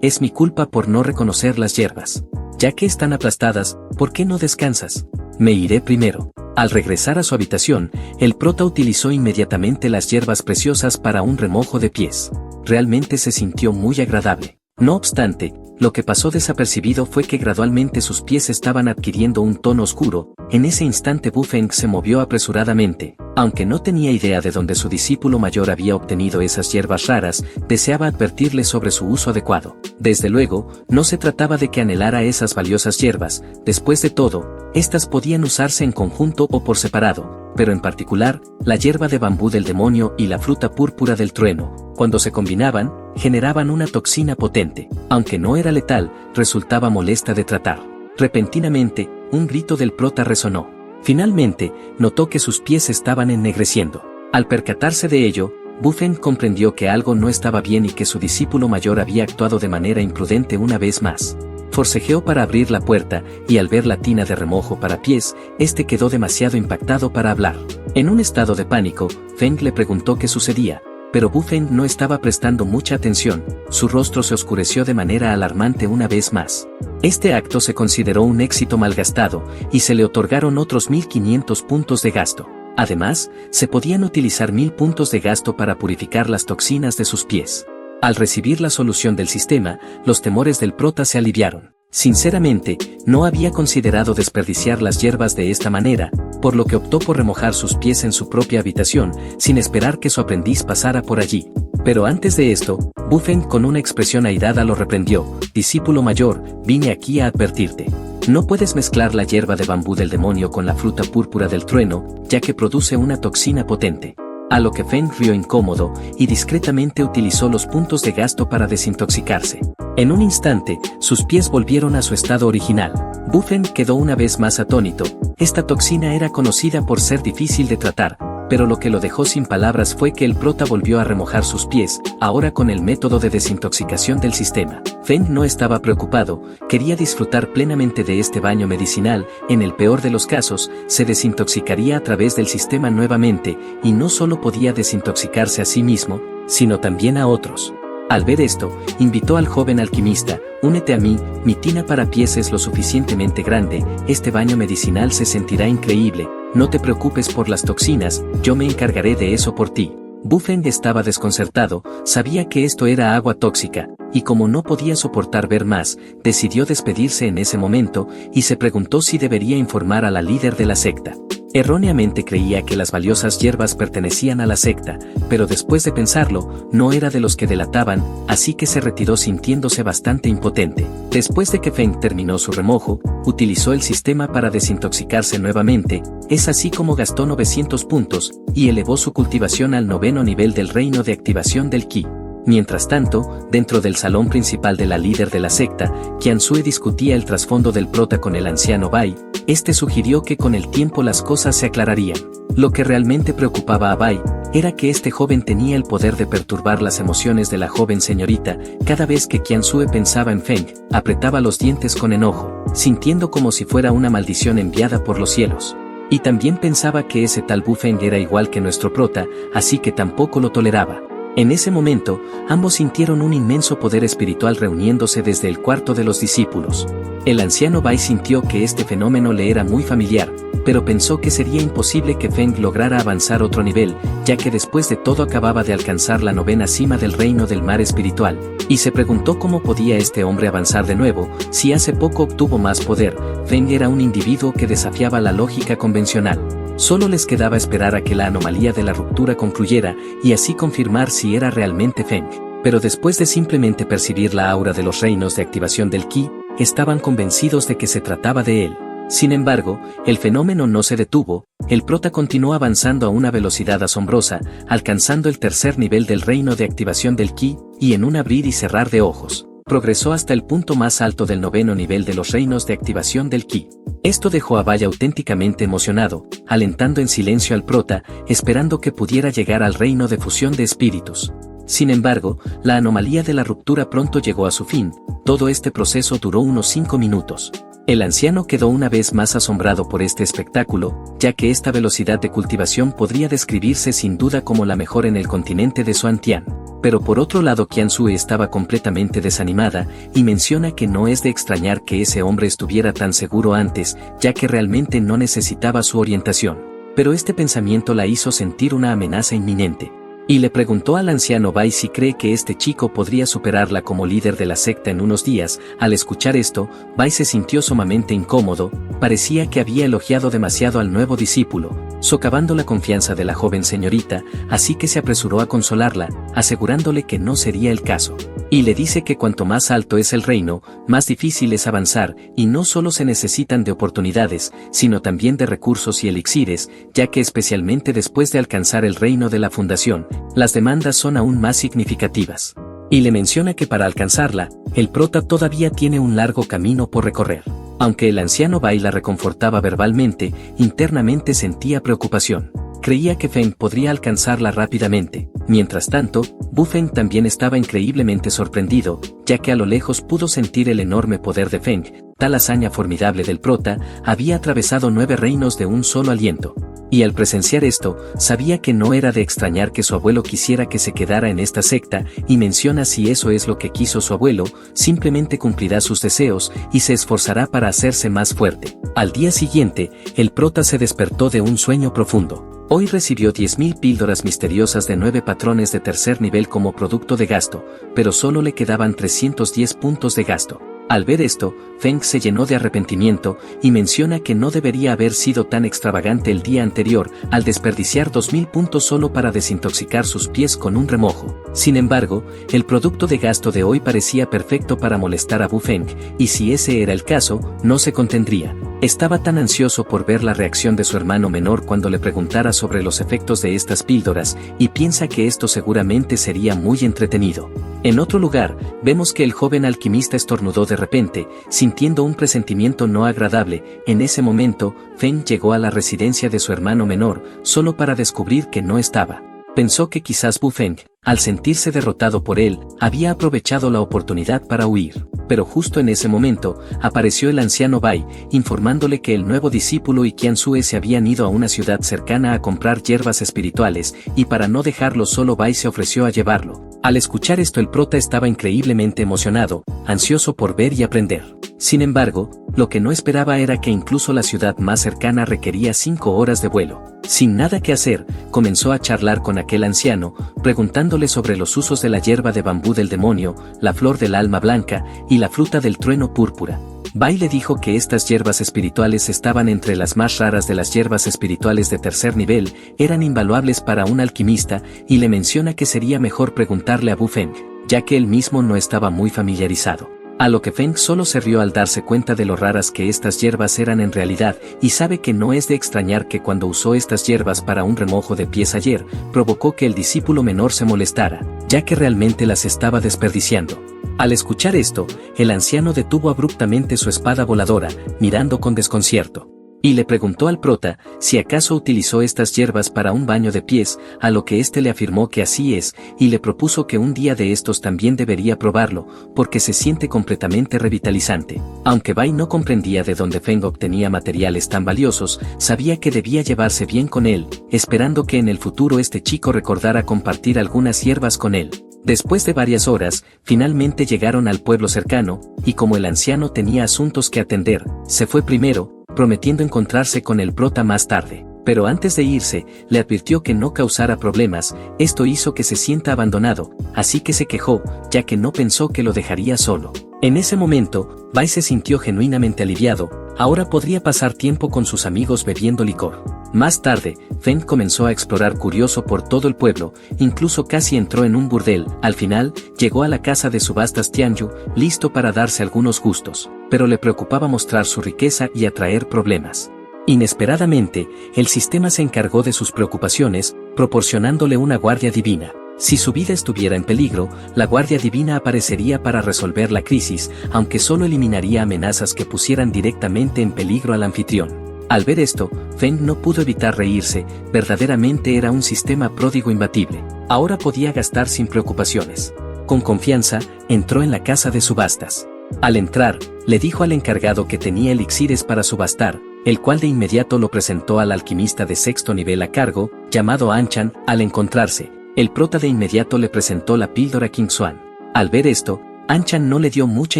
es mi culpa por no reconocer las hierbas. Ya que están aplastadas, ¿por qué no descansas? Me iré primero. Al regresar a su habitación, el prota utilizó inmediatamente las hierbas preciosas para un remojo de pies. Realmente se sintió muy agradable. No obstante, lo que pasó desapercibido fue que gradualmente sus pies estaban adquiriendo un tono oscuro. En ese instante Bu Feng se movió apresuradamente. Aunque no tenía idea de dónde su discípulo mayor había obtenido esas hierbas raras, deseaba advertirle sobre su uso adecuado. Desde luego, no se trataba de que anhelara esas valiosas hierbas. Después de todo, estas podían usarse en conjunto o por separado, pero en particular, la hierba de bambú del demonio y la fruta púrpura del trueno, cuando se combinaban, generaban una toxina potente. Aunque no era letal, resultaba molesta de tratar. Repentinamente, un grito del prota resonó. Finalmente, notó que sus pies estaban ennegreciendo. Al percatarse de ello, Bu Feng comprendió que algo no estaba bien y que su discípulo mayor había actuado de manera imprudente una vez más. Forcejeó para abrir la puerta, y al ver la tina de remojo para pies, este quedó demasiado impactado para hablar. En un estado de pánico, Feng le preguntó qué sucedía, pero Bu Feng no estaba prestando mucha atención. Su rostro se oscureció de manera alarmante una vez más. Este acto se consideró un éxito malgastado, y se le otorgaron otros 1500 puntos de gasto. Además, se podían utilizar 1000 puntos de gasto para purificar las toxinas de sus pies. Al recibir la solución del sistema, los temores del prota se aliviaron. Sinceramente, no había considerado desperdiciar las hierbas de esta manera, por lo que optó por remojar sus pies en su propia habitación, sin esperar que su aprendiz pasara por allí. Pero antes de esto, Bu Feng con una expresión airada lo reprendió. Discípulo mayor, vine aquí a advertirte. No puedes mezclar la hierba de bambú del demonio con la fruta púrpura del trueno, ya que produce una toxina potente. A lo que Feng rió incómodo, y discretamente utilizó los puntos de gasto para desintoxicarse. En un instante, sus pies volvieron a su estado original. Bu Feng quedó una vez más atónito. Esta toxina era conocida por ser difícil de tratar, pero lo que lo dejó sin palabras fue que el prota volvió a remojar sus pies, ahora con el método de desintoxicación del sistema. Feng no estaba preocupado, quería disfrutar plenamente de este baño medicinal, en el peor de los casos, se desintoxicaría a través del sistema nuevamente, y no solo podía desintoxicarse a sí mismo, sino también a otros. Al ver esto, invitó al joven alquimista: únete a mí, mi tina para pies es lo suficientemente grande, este baño medicinal se sentirá increíble, no te preocupes por las toxinas, yo me encargaré de eso por ti. Bu Feng estaba desconcertado, sabía que esto era agua tóxica, y como no podía soportar ver más, decidió despedirse en ese momento, y se preguntó si debería informar a la líder de la secta. Erróneamente creía que las valiosas hierbas pertenecían a la secta, pero después de pensarlo, no era de los que delataban, así que se retiró sintiéndose bastante impotente. Después de que Feng terminó su remojo, utilizó el sistema para desintoxicarse nuevamente, es así como gastó 900 puntos, y elevó su cultivación al 9º nivel del reino de activación del Qi. Mientras tanto, dentro del salón principal de la líder de la secta, Qianzue discutía el trasfondo del prota con el anciano Bai. Este sugirió que con el tiempo las cosas se aclararían. Lo que realmente preocupaba a Bai era que este joven tenía el poder de perturbar las emociones de la joven señorita. Cada vez que Qianzue pensaba en Feng, apretaba los dientes con enojo, sintiendo como si fuera una maldición enviada por los cielos. Y también pensaba que ese tal Bu Feng era igual que nuestro prota, así que tampoco lo toleraba. En ese momento, ambos sintieron un inmenso poder espiritual reuniéndose desde el cuarto de los discípulos. El anciano Bai sintió que este fenómeno le era muy familiar, pero pensó que sería imposible que Feng lograra avanzar otro nivel, ya que después de todo acababa de alcanzar la 9ª cima del reino del mar espiritual, y se preguntó cómo podía este hombre avanzar de nuevo, si hace poco obtuvo más poder. Feng era un individuo que desafiaba la lógica convencional. Solo les quedaba esperar a que la anomalía de la ruptura concluyera, y así confirmar si era realmente Feng. Pero después de simplemente percibir la aura de los reinos de activación del Qi, estaban convencidos de que se trataba de él. Sin embargo, el fenómeno no se detuvo, el prota continuó avanzando a una velocidad asombrosa, alcanzando el 3er nivel del reino de activación del Qi, y en un abrir y cerrar de ojos, progresó hasta el punto más alto del 9º nivel de los reinos de activación del Qi. Esto dejó a Bai auténticamente emocionado, alentando en silencio al prota, esperando que pudiera llegar al reino de fusión de espíritus. Sin embargo, la anomalía de la ruptura pronto llegó a su fin, todo este proceso duró unos 5 minutos. El anciano quedó una vez más asombrado por este espectáculo, ya que esta velocidad de cultivación podría describirse sin duda como la mejor en el continente de Xuantian. Pero por otro lado Qianzue estaba completamente desanimada, y menciona que no es de extrañar que ese hombre estuviera tan seguro antes, ya que realmente no necesitaba su orientación. Pero este pensamiento la hizo sentir una amenaza inminente. Y le preguntó al anciano Bai si cree que este chico podría superarla como líder de la secta en unos días. Al escuchar esto, Bai se sintió sumamente incómodo, parecía que había elogiado demasiado al nuevo discípulo, socavando la confianza de la joven señorita, así que se apresuró a consolarla, asegurándole que no sería el caso. Y le dice que cuanto más alto es el reino, más difícil es avanzar, y no solo se necesitan de oportunidades, sino también de recursos y elixires, ya que especialmente después de alcanzar el reino de la fundación, las demandas son aún más significativas. Y le menciona que para alcanzarla, el prota todavía tiene un largo camino por recorrer. Aunque el anciano Bai la reconfortaba verbalmente, internamente sentía preocupación. Creía que Feng podría alcanzarla rápidamente. Mientras tanto, Bu Feng también estaba increíblemente sorprendido, ya que a lo lejos pudo sentir el enorme poder de Feng. Tal hazaña formidable del prota había atravesado 9 reinos de un solo aliento. Y al presenciar esto, sabía que no era de extrañar que su abuelo quisiera que se quedara en esta secta, y menciona si eso es lo que quiso su abuelo, simplemente cumplirá sus deseos y se esforzará para hacerse más fuerte. Al día siguiente, el prota se despertó de un sueño profundo. Hoy recibió 10.000 píldoras misteriosas de 9 patrones de 3er nivel como producto de gasto, pero solo le quedaban 310 puntos de gasto. Al ver esto, Feng se llenó de arrepentimiento, y menciona que no debería haber sido tan extravagante el día anterior, al desperdiciar 2.000 puntos solo para desintoxicar sus pies con un remojo. Sin embargo, el producto de gasto de hoy parecía perfecto para molestar a Bu Feng, y si ese era el caso, no se contendría. Estaba tan ansioso por ver la reacción de su hermano menor cuando le preguntara sobre los efectos de estas píldoras, y piensa que esto seguramente sería muy entretenido. En otro lugar, vemos que el joven alquimista estornudó de repente, sintiendo un presentimiento no agradable. En ese momento, Feng llegó a la residencia de su hermano menor, solo para descubrir que no estaba. Pensó que quizás Bu Feng, al sentirse derrotado por él, había aprovechado la oportunidad para huir. Pero justo en ese momento, apareció el anciano Bai, informándole que el nuevo discípulo y Qian Sue se habían ido a una ciudad cercana a comprar hierbas espirituales, y para no dejarlo solo Bai se ofreció a llevarlo. Al escuchar esto el prota estaba increíblemente emocionado, ansioso por ver y aprender. Sin embargo, lo que no esperaba era que incluso la ciudad más cercana requería 5 horas de vuelo. Sin nada que hacer, comenzó a charlar con aquel anciano, preguntándole sobre los usos de la hierba de bambú del demonio, la flor del alma blanca y la fruta del trueno púrpura. Bai le dijo que estas hierbas espirituales estaban entre las más raras de las hierbas espirituales de tercer nivel, eran invaluables para un alquimista, y le menciona que sería mejor preguntarle a Bu Feng, ya que él mismo no estaba muy familiarizado. A lo que Feng solo se rió al darse cuenta de lo raras que estas hierbas eran en realidad, y sabe que no es de extrañar que cuando usó estas hierbas para un remojo de pies ayer, provocó que el discípulo menor se molestara, ya que realmente las estaba desperdiciando. Al escuchar esto, el anciano detuvo abruptamente su espada voladora, mirando con desconcierto. Y le preguntó al prota si acaso utilizó estas hierbas para un baño de pies, a lo que éste le afirmó que así es, y le propuso que un día de estos también debería probarlo, porque se siente completamente revitalizante. Aunque Bai no comprendía de dónde Feng obtenía materiales tan valiosos, sabía que debía llevarse bien con él, esperando que en el futuro este chico recordara compartir algunas hierbas con él. Después de varias horas, finalmente llegaron al pueblo cercano, y como el anciano tenía asuntos que atender, se fue primero, prometiendo encontrarse con el prota más tarde. Pero antes de irse, le advirtió que no causara problemas, esto hizo que se sienta abandonado, así que se quejó, ya que no pensó que lo dejaría solo. En ese momento, Bai se sintió genuinamente aliviado, ahora podría pasar tiempo con sus amigos bebiendo licor. Más tarde, Feng comenzó a explorar curioso por todo el pueblo, incluso casi entró en un burdel. Al final, llegó a la casa de subastas Tianyu, listo para darse algunos gustos, pero le preocupaba mostrar su riqueza y atraer problemas. Inesperadamente, el sistema se encargó de sus preocupaciones, proporcionándole una guardia divina. Si su vida estuviera en peligro, la Guardia Divina aparecería para resolver la crisis, aunque solo eliminaría amenazas que pusieran directamente en peligro al anfitrión. Al ver esto, Feng no pudo evitar reírse, verdaderamente era un sistema pródigo imbatible. Ahora podía gastar sin preocupaciones. Con confianza, entró en la casa de subastas. Al entrar, le dijo al encargado que tenía elixires para subastar, el cual de inmediato lo presentó al alquimista de sexto nivel a cargo, llamado Anchan. Al encontrarse, el prota de inmediato le presentó la píldora King Swan. Al ver esto, Anchan no le dio mucha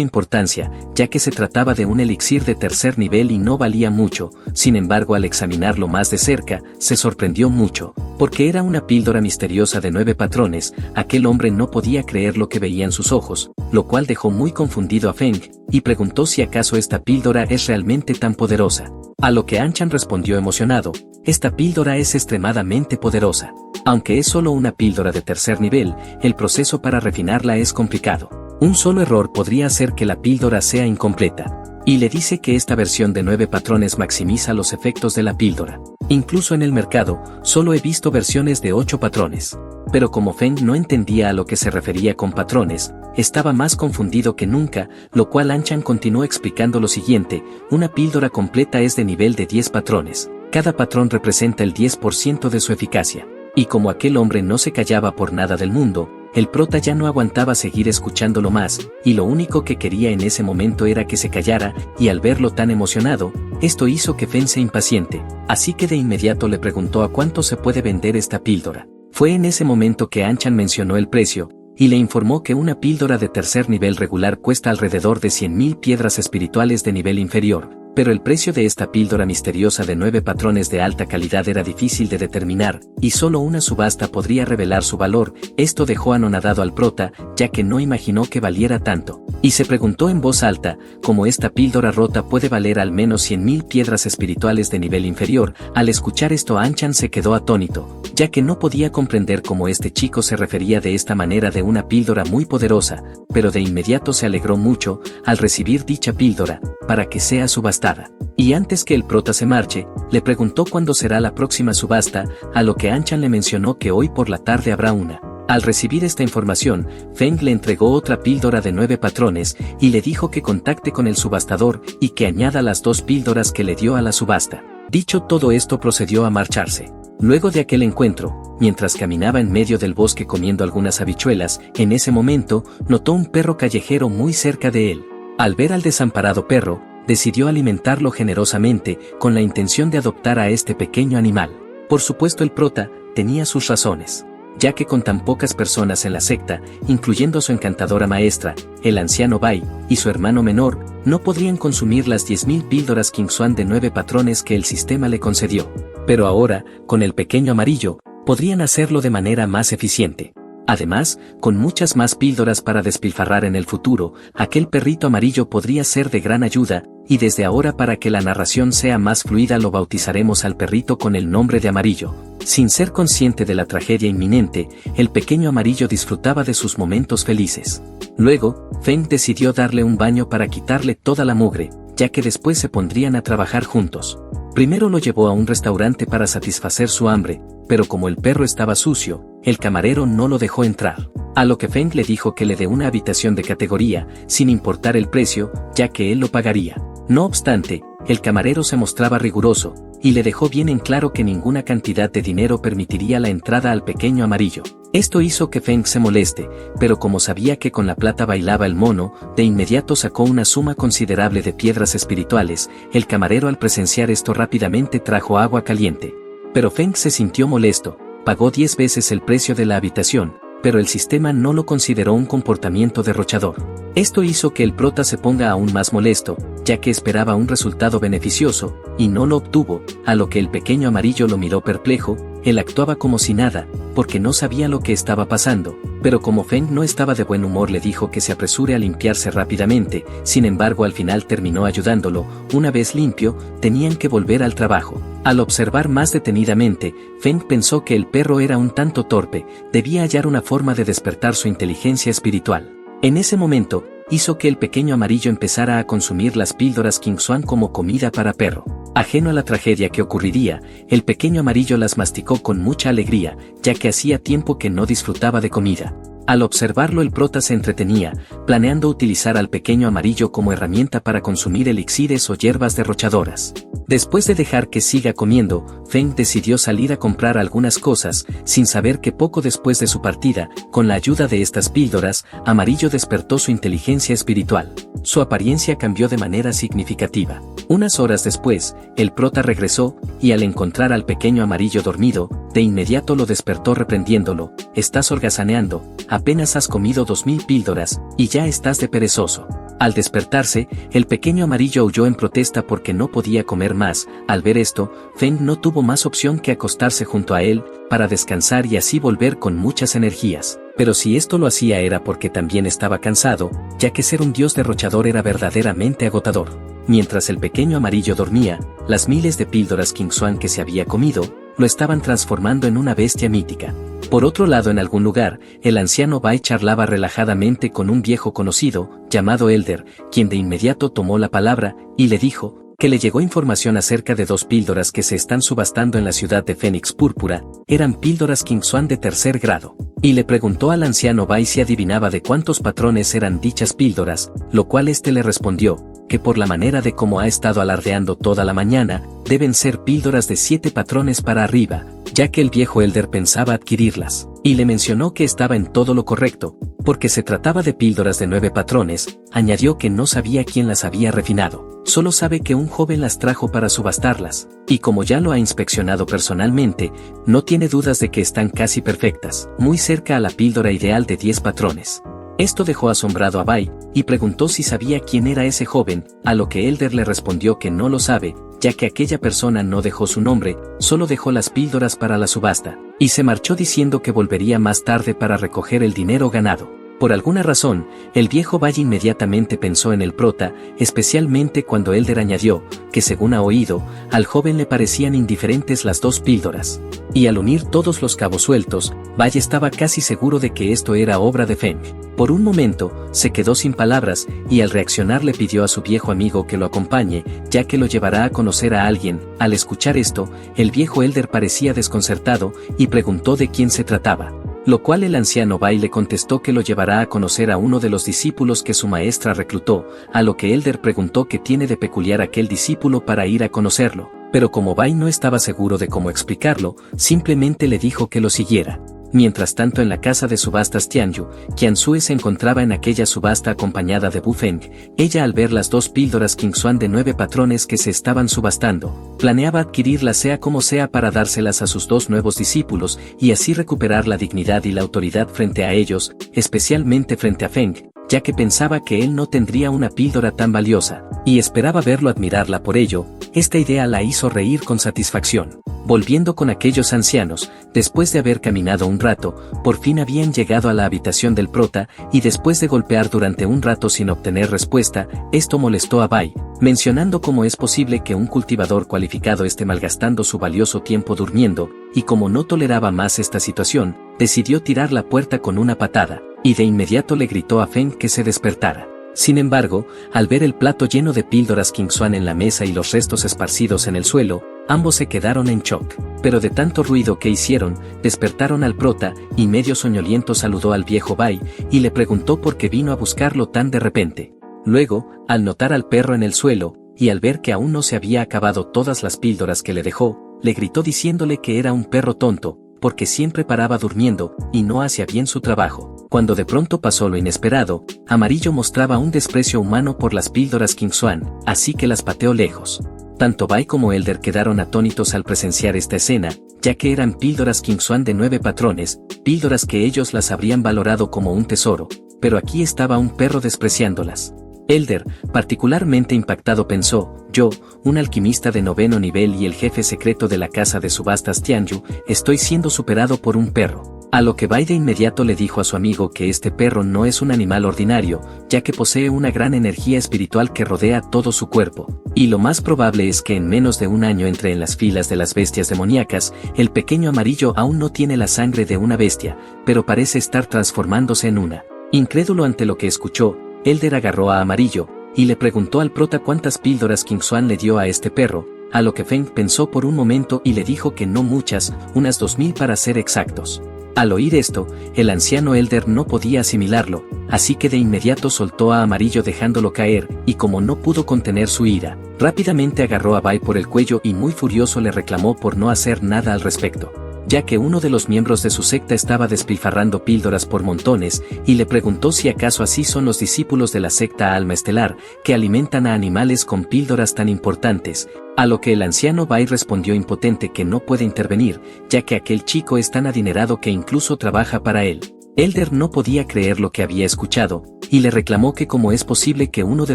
importancia, ya que se trataba de un elixir de tercer nivel y no valía mucho. Sin embargo, al examinarlo más de cerca, se sorprendió mucho, porque era una píldora misteriosa de 9 patrones. Aquel hombre no podía creer lo que veía en sus ojos, lo cual dejó muy confundido a Feng, y preguntó si acaso esta píldora es realmente tan poderosa. A lo que Anchan respondió emocionado, esta píldora es extremadamente poderosa. Aunque es solo una píldora de tercer nivel, el proceso para refinarla es complicado. Un solo error podría hacer que la píldora sea incompleta. Y le dice que esta versión de 9 patrones maximiza los efectos de la píldora. Incluso en el mercado, solo he visto versiones de 8 patrones. Pero como Feng no entendía a lo que se refería con patrones, estaba más confundido que nunca, lo cual Anchan continuó explicando lo siguiente: una píldora completa es de nivel de 10 patrones. Cada patrón representa el 10% de su eficacia. Y como aquel hombre no se callaba por nada del mundo, el prota ya no aguantaba seguir escuchándolo más, y lo único que quería en ese momento era que se callara, y al verlo tan emocionado, esto hizo que Feng se impaciente, así que de inmediato le preguntó a cuánto se puede vender esta píldora. Fue en ese momento que Anchan mencionó el precio, y le informó que una píldora de tercer nivel regular cuesta alrededor de 100.000 piedras espirituales de nivel inferior. Pero el precio de esta píldora misteriosa de 9 patrones de alta calidad era difícil de determinar, y solo una subasta podría revelar su valor. Esto dejó anonadado al prota, ya que no imaginó que valiera tanto. Y se preguntó en voz alta, ¿cómo esta píldora rota puede valer al menos 100.000 piedras espirituales de nivel inferior? Al escuchar esto Anchan se quedó atónito, ya que no podía comprender cómo este chico se refería de esta manera de una píldora muy poderosa, pero de inmediato se alegró mucho al recibir dicha píldora, para que sea subastada. subastada. Y antes que el prota se marche, le preguntó cuándo será la próxima subasta, a lo que Anchan le mencionó que hoy por la tarde habrá una. Al recibir esta información, Feng le entregó otra píldora de 9 patrones y le dijo que contacte con el subastador y que añada las 2 píldoras que le dio a la subasta. Dicho todo esto, procedió a marcharse. Luego de aquel encuentro, mientras caminaba en medio del bosque comiendo algunas habichuelas, en ese momento, notó un perro callejero muy cerca de él. Al ver al desamparado perro, decidió alimentarlo generosamente, con la intención de adoptar a este pequeño animal. Por supuesto, el prota tenía sus razones, ya que con tan pocas personas en la secta, incluyendo su encantadora maestra, el anciano Bai, y su hermano menor, no podrían consumir las 10.000 píldoras Qingxuan de 9 patrones que el sistema le concedió. Pero ahora, con el pequeño amarillo, podrían hacerlo de manera más eficiente. Además, con muchas más píldoras para despilfarrar en el futuro, aquel perrito amarillo podría ser de gran ayuda, y desde ahora, para que la narración sea más fluida, lo bautizaremos al perrito con el nombre de Amarillo. Sin ser consciente de la tragedia inminente, el pequeño amarillo disfrutaba de sus momentos felices. Luego, Feng decidió darle un baño para quitarle toda la mugre, ya que después se pondrían a trabajar juntos. Primero lo llevó a un restaurante para satisfacer su hambre, pero como el perro estaba sucio, el camarero no lo dejó entrar. A lo que Feng le dijo que le dé una habitación de categoría, sin importar el precio, ya que él lo pagaría. No obstante, el camarero se mostraba riguroso, y le dejó bien en claro que ninguna cantidad de dinero permitiría la entrada al pequeño amarillo. Esto hizo que Feng se moleste, pero como sabía que con la plata bailaba el mono, de inmediato sacó una suma considerable de piedras espirituales. El camarero, al presenciar esto, rápidamente trajo agua caliente. Pero Feng se sintió molesto, pagó 10 veces el precio de la habitación, pero el sistema no lo consideró un comportamiento derrochador. Esto hizo que el prota se ponga aún más molesto, ya que esperaba un resultado beneficioso, y no lo obtuvo, a lo que el pequeño amarillo lo miró perplejo. Él actuaba como si nada, porque no sabía lo que estaba pasando, pero como Feng no estaba de buen humor, le dijo que se apresure a limpiarse rápidamente. Sin embargo, al final terminó ayudándolo. Una vez limpio, tenían que volver al trabajo. Al observar más detenidamente, Feng pensó que el perro era un tanto torpe, debía hallar una forma de despertar su inteligencia espiritual. En ese momento, hizo que el pequeño amarillo empezara a consumir las píldoras Qingxuan como comida para perro. Ajeno a la tragedia que ocurriría, el pequeño amarillo las masticó con mucha alegría, ya que hacía tiempo que no disfrutaba de comida. Al observarlo, el prota se entretenía, planeando utilizar al pequeño amarillo como herramienta para consumir elixires o hierbas derrochadoras. Después de dejar que siga comiendo, Feng decidió salir a comprar algunas cosas, sin saber que poco después de su partida, con la ayuda de estas píldoras, Amarillo despertó su inteligencia espiritual. Su apariencia cambió de manera significativa. Unas horas después, el prota regresó, y al encontrar al pequeño amarillo dormido, de inmediato lo despertó reprendiéndolo: «Estás holgazaneando, apenas has comido 2000 píldoras, y ya estás de perezoso». Al despertarse, el pequeño amarillo aulló en protesta porque no podía comer más. Al ver esto, Feng no tuvo más opción que acostarse junto a él, para descansar y así volver con muchas energías. Pero si esto lo hacía era porque también estaba cansado, ya que ser un dios derrochador era verdaderamente agotador. Mientras el pequeño amarillo dormía, las miles de píldoras Qingxuan que se había comido, lo estaban transformando en una bestia mítica. Por otro lado, en algún lugar, el anciano Bai charlaba relajadamente con un viejo conocido, llamado Elder, quien de inmediato tomó la palabra, y le dijo que le llegó información acerca de 2 píldoras que se están subastando en la ciudad de Fénix Púrpura. Eran píldoras Qingxuan de 3er grado. Y le preguntó al anciano Bai si adivinaba de cuántos patrones eran dichas píldoras, lo cual este le respondió que por la manera de cómo ha estado alardeando toda la mañana, deben ser píldoras de 7 patrones para arriba, ya que el viejo Elder pensaba adquirirlas, y le mencionó que estaba en todo lo correcto, porque se trataba de píldoras de 9 patrones. Añadió que no sabía quién las había refinado, solo sabe que un joven las trajo para subastarlas, y como ya lo ha inspeccionado personalmente, no tiene dudas de que están casi perfectas, muy cerca a la píldora ideal de 10 patrones. Esto dejó asombrado a Bai, y preguntó si sabía quién era ese joven, a lo que Elder le respondió que no lo sabe, ya que aquella persona no dejó su nombre, solo dejó las píldoras para la subasta, y se marchó diciendo que volvería más tarde para recoger el dinero ganado. Por alguna razón, el viejo Bai inmediatamente pensó en el prota, especialmente cuando Elder añadió, que según ha oído, al joven le parecían indiferentes las dos píldoras. Y al unir todos los cabos sueltos, Bai estaba casi seguro de que esto era obra de Feng. Por un momento, se quedó sin palabras, y al reaccionar le pidió a su viejo amigo que lo acompañe, ya que lo llevará a conocer a alguien. Al escuchar esto, el viejo Elder parecía desconcertado, y preguntó de quién se trataba. Lo cual el anciano Bai le contestó que lo llevará a conocer a uno de los discípulos que su maestra reclutó, a lo que Elder preguntó qué tiene de peculiar aquel discípulo para ir a conocerlo, pero como Bai no estaba seguro de cómo explicarlo, simplemente le dijo que lo siguiera. Mientras tanto en la casa de subastas Tianyu, Qiansue se encontraba en aquella subasta acompañada de Bu Feng. Ella al ver las dos píldoras Qingxuan de 9 patrones que se estaban subastando, planeaba adquirirlas sea como sea para dárselas a sus dos nuevos discípulos y así recuperar la dignidad y la autoridad frente a ellos, especialmente frente a Feng, ya que pensaba que él no tendría una píldora tan valiosa, y esperaba verlo admirarla por ello. Esta idea la hizo reír con satisfacción. Volviendo con aquellos ancianos, después de haber caminado un rato, por fin habían llegado a la habitación del prota, y después de golpear durante un rato sin obtener respuesta, esto molestó a Bai, mencionando cómo es posible que un cultivador cualificado esté malgastando su valioso tiempo durmiendo, y como no toleraba más esta situación, decidió tirar la puerta con una patada, y de inmediato le gritó a Feng que se despertara. Sin embargo, al ver el plato lleno de píldoras Qingxuan en la mesa y los restos esparcidos en el suelo, ambos se quedaron en shock. Pero de tanto ruido que hicieron, despertaron al prota, y medio soñoliento saludó al viejo Bai, y le preguntó por qué vino a buscarlo tan de repente. Luego, al notar al perro en el suelo, y al ver que aún no se había acabado todas las píldoras que le dejó, le gritó diciéndole que era un perro tonto, porque siempre paraba durmiendo, y no hacía bien su trabajo. Cuando de pronto pasó lo inesperado, Amarillo mostraba un desprecio humano por las píldoras Qingxuan, así que las pateó lejos. Tanto Bai como Elder quedaron atónitos al presenciar esta escena, ya que eran píldoras Qingxuan de 9 patrones, píldoras que ellos las habrían valorado como un tesoro, pero aquí estaba un perro despreciándolas. Elder, particularmente impactado pensó, yo, un alquimista de 9º nivel y el jefe secreto de la casa de subastas Tianyu, estoy siendo superado por un perro. A lo que Bai de inmediato le dijo a su amigo que este perro no es un animal ordinario, ya que posee una gran energía espiritual que rodea todo su cuerpo, y lo más probable es que en menos de un año entre en las filas de las bestias demoníacas. El pequeño Amarillo aún no tiene la sangre de una bestia, pero parece estar transformándose en una. Incrédulo ante lo que escuchó, Elder agarró a Amarillo, y le preguntó al prota cuántas píldoras Qingxuan le dio a este perro, a lo que Feng pensó por un momento y le dijo que no muchas, unas 2000 para ser exactos. Al oír esto, el anciano Elder no podía asimilarlo, así que de inmediato soltó a Amarillo dejándolo caer, y como no pudo contener su ira, rápidamente agarró a Bai por el cuello y muy furioso le reclamó por no hacer nada al respecto, ya que uno de los miembros de su secta estaba despilfarrando píldoras por montones, y le preguntó si acaso así son los discípulos de la secta Alma Estelar, que alimentan a animales con píldoras tan importantes, a lo que el anciano Bai respondió impotente que no puede intervenir, ya que aquel chico es tan adinerado que incluso trabaja para él. Elder no podía creer lo que había escuchado, y le reclamó que cómo es posible que uno de